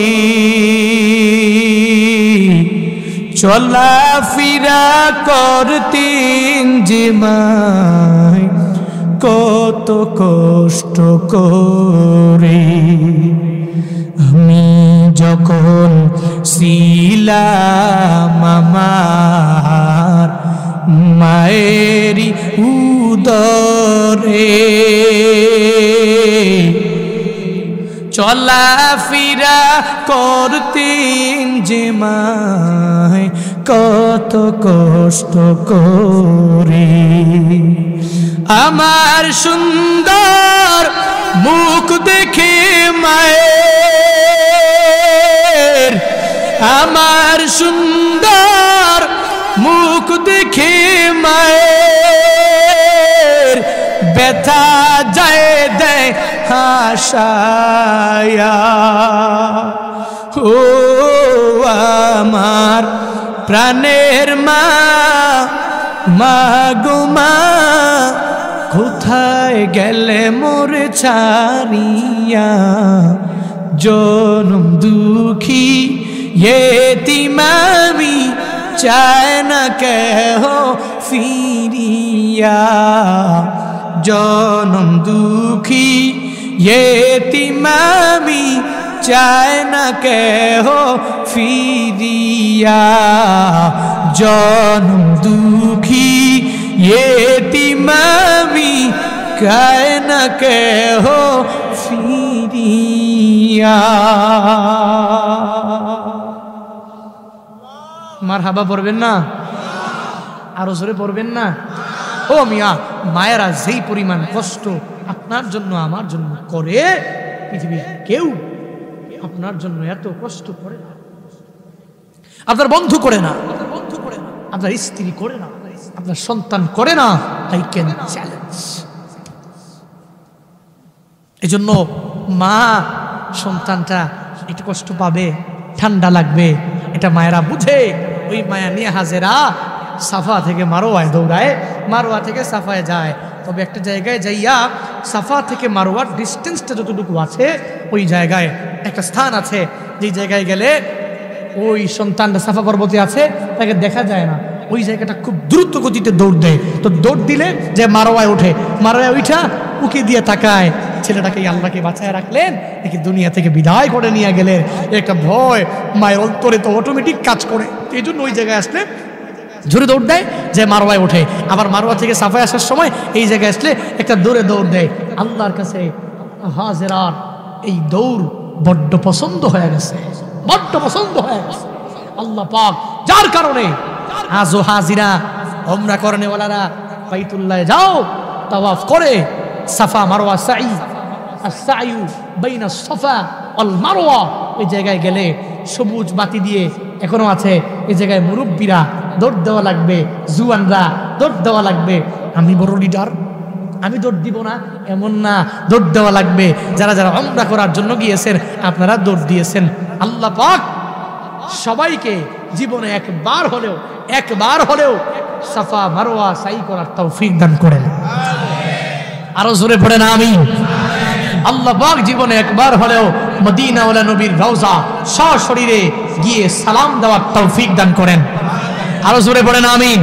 চলাফেরা করতেন যে মায় কত কষ্ট করে। আমি যখন ছিলাম আমার মায়েরই উদরে, চলাফেরা করতেন যে মায় কত কষ্ট করে। আমার সুন্দর মুখ দেখে মায়ের, আমার সুন্দর মুখ দেখে মায়ের ব্যথা যায় দেয় হাসায়া। ও আমার প্রাণের মা, মা গো মা, কোথায় গেলে মোরে ছাড়িয়া। জনম দুঃখী এতিম আমি, চায় না কেহ ফিরিয়া। জনম দুঃখী এতিম আমি, চায় না কেহ ফিরিয়া। জনম দুঃখী এতিম আমি, চায় না কেহ ফিরিয়া। মারহাবা পড়বেন না? আরো জোরে পড়বেন না? ও মিয়া, মায়েরা যেই পরিমাণ কষ্ট আপনার জন্য আমার জন্য করে, পৃথিবীর কেউ আপনার জন্য এত কষ্ট করে না। আপনার বন্ধু করে না, আপনার স্ত্রী করে না, আপনার সন্তান করে না। I can challenge. এই জন্য মা সন্তানটা একটু কষ্ট পাবে, ঠান্ডা লাগবে, এটা মায়েরা বুঝে। ওই মায়া নিয়ে হাজেরা সাফা থেকে মারোয়ায় দৌড়ায়, মারোয়া থেকে সাফায় যায়। তবে একটা জায়গায় যাইয়া, সাফা থেকে মারোয়ার ডিস্টেন্সটা যতটুকু আছে, ওই জায়গায় একটা স্থান আছে, যেই জায়গায় গেলে ওই সন্তানটা সাফা পর্বতে আছে, তাকে দেখা যায় না। ওই জায়গাটা খুব দ্রুত গতিতে দৌড় দেয়। তো দৌড় দিলে যে মারোয়ায় ওঠে, মারোয়ায় উঠা উকি দিয়ে তাকায়, ছেলেটাকে আল্লাহকে বাঁচায় রাখলেন নাকি দুনিয়া থেকে বিদায় করে নিয়ে গেলেন। একটা ভয় মায়ের অন্তরে তো অটোমেটিক কাজ করে। এই জন্য ওই জায়গায় আসলে জোরে দৌড় দেয়, যে মারোয়ায় ওঠে। আবার মারোয়া থেকে সাফায় আসার সময় এই জায়গায় আসলে একটা দৌড়ে দৌড় দেয়। আল্লাহর কাছে হাজেরার এই দৌড় বড্ড পছন্দ হয়ে গেছে, বড্ড পছন্দ হয়ে গেছে। আল্লাহ পাক যার কারণে আজও হাজিরা ওমরা করনেওয়ালারা বাইতুল্লাহ যাও, তাওয়াফ করে সাফা মারওয়া সাই, as-sa'yu বাইনা সাফা ওয়াল মারওয়া, এই জায়গায় গেলে সবুজ বাতি দিয়ে এখনো আছে। এই জায়গায় মুরব্বীরা দৌড় দেওয়া লাগবে, জুয়ানরা দৌড় দেওয়া লাগবে। আমি বড় লিডার, আমি দৌড় দিব না এমন না, দৌড় দেওয়া লাগবে। যারা যারা ওমরা করার জন্য গিয়েছেন, আপনারা দৌড় দিয়েছেন। আল্লাহ পাক সবাইকে জীবনে একবার হলেও সাফা মারওয়া সাই করার তৌফিক দান করেন। আরো জোরে পড়েন আমিন। আল্লাহ পাক জীবনে একবার হলেও মদিনা ওয়ালা নবীর রওজা সশরীরে গিয়ে সালাম দেওয়ার তৌফিক দান করেন। আরো জোরে পড়েন আমিন।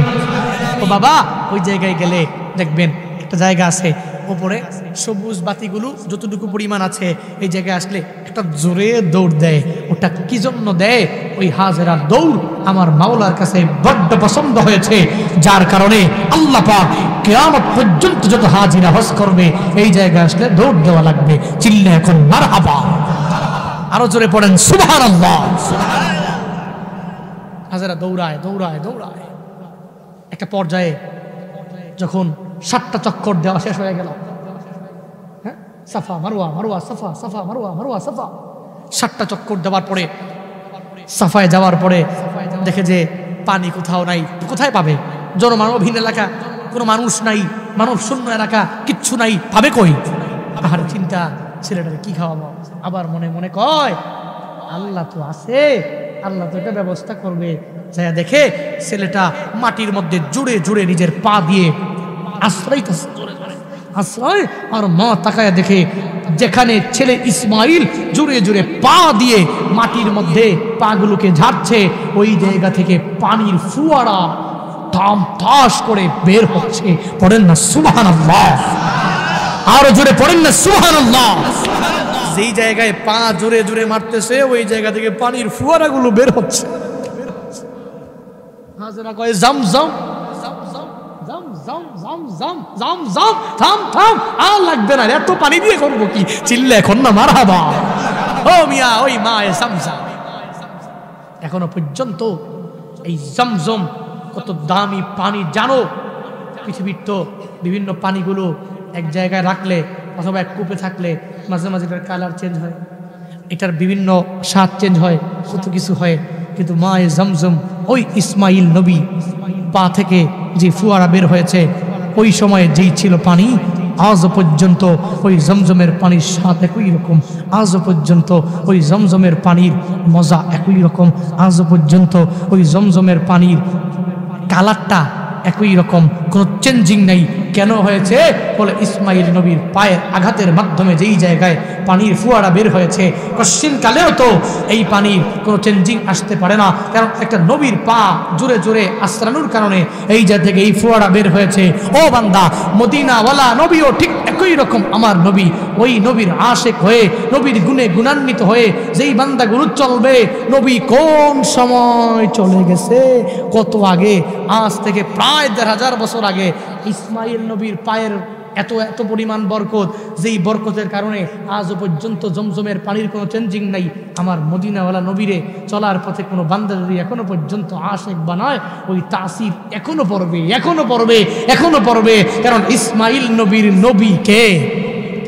তো বাবা, ওই জায়গায় গেলে দেখবেন একটা জায়গা আছে, উপরে সবুজ বাতিগুলো যতটুকু পরিমাণ আছে, এই জায়গায় আসলে একটা জোরে দৌড় দেয়। ওটা কি জন্য দেয়? ওই হাজেরার দৌড় আমার মাওলার কাছে বড্ড পছন্দ হয়েছে, যার কারণে আল্লাহ পাক কিয়ামত পর্যন্ত যত হাজিরা হজ করবে, এই জায়গায় আসলে দৌড় দেওয়া লাগবে। চিল্লা এখন মারহাবা। আরো জোরে পড়েন সুবহানাল্লাহ। হাজেরা দৌড়ায় দৌড়ায় দৌড়ায়, একটা পর্যায়ে যখন 7টা চক্কর দেওয়া শেষ হয়ে গেল, হ্যাঁ, সাফা মারওয়া মারওয়া সাফা, সাফা মারওয়া মারওয়া সাফা, 7টা চক্কর দেওয়ার পরে সাফায় যাওয়ার পরে দেখে যে পানি কোথাও নাই। কোথায় পাবে? জনমানবহীন এলাকা, কোনো মানুষ নাই, মানব শূন্য এলাকা, কিচ্ছু নাই, পাবে কই? আর চিন্তা, ছেলেটাকে কি খাওয়াবো? আবার মনে মনে কয় আল্লাহ তো আছে, আল্লাহ তো এটা ব্যবস্থা করবে। যাই দেখে ছেলেটা মাটির মধ্যে জুড়ে জুড়ে নিজের পা দিয়ে আশ্রয়, আর মা তাকায় দেখে যেখানে ছেলে ইসমাইল জুড়ে জুড়ে পা দিয়ে মাটির মধ্যে পাগুলোকে ঝাড়ছে, ওই জায়গা থেকে পানির ফুয়ারা থাম থাস করে বের হচ্ছে। পড়েন না সুবহানাল্লাহ। আরো জোরে পড়েন না সুবহানাল্লাহ। যেই জায়গায় পা জোরে জোরে মারতেছে, ওই জায়গা থেকে পানির ফুয়ারাগুলো বের হচ্ছে। হাজেরা কয় জামজাম, আর লাগবে না, এত পানি দিয়ে করবো কি? চিল্লা এখন না মারহাবা। ও মিয়া, ওই মা জামজাম। এখনো পর্যন্ত এই জামজাম কত দামি পানি জানো? পৃথিবীর তো বিভিন্ন পানিগুলো এক জায়গায় রাখলে অথবা এক কূপে থাকলে মাঝে মাঝে এটার কালার চেঞ্জ হয়, এটার বিভিন্ন স্বাদ চেঞ্জ হয়, কত কিছু হয়। কিন্তু মায়ে জামজাম, ওই ইসমাইল নবী পা থেকে যে ফুয়ারা বের হয়েছে, ওই সময়ে যেই ছিল পানি, আজও পর্যন্ত ওই জমজমের পানির স্বাদ একই রকম, আজও পর্যন্ত ওই জমজমের পানির মজা একই রকম, আজও পর্যন্ত ওই জমজমের পানির কালারটা একই রকম, কোনো চেঞ্জিং নেই। কেন হয়েছে? বলে ইসমাইল নবীর পায়ের আঘাতের মাধ্যমে যেই জায়গায় পানির ফুয়ারা বের হয়েছে, পশ্চিমকালেও তো এই পানির কোনো চেঞ্জিং আসতে পারে না, কারণ একটা নবীর পা জোরে জোরে আশ্রানোর কারণে এই জায়গা থেকে এই ফুয়ারা বের হয়েছে। ও বান্দা, মদিনাওয়ালা নবীও ঠিক একই রকম আমার নবী, ওই নবীর আশেক হয়ে, নবীর গুণে গুণান্বিত হয়ে যেই বান্দাগুলো চলবে, নবী কোন সময় চলে গেছে, কত আগে, আজ থেকে প্রায় ১,৫০০ বছর আগে ইসমাইল নবীর পায়ের এত এত পরিমাণ বরকত, যেই বরকতের কারণে আজও পর্যন্ত জমজমের পানির কোনো চেঞ্জিং নাই। আমার মদিনাওয়ালা নবীরে চলার পথে কোনো বান্দা যদি এখনো পর্যন্ত আশেক বানায়, ওই তাসির এখনো পড়বে, এখনো পড়বে, এখনো পড়বে। কারণ ইসমাইল নবীর নবী কে?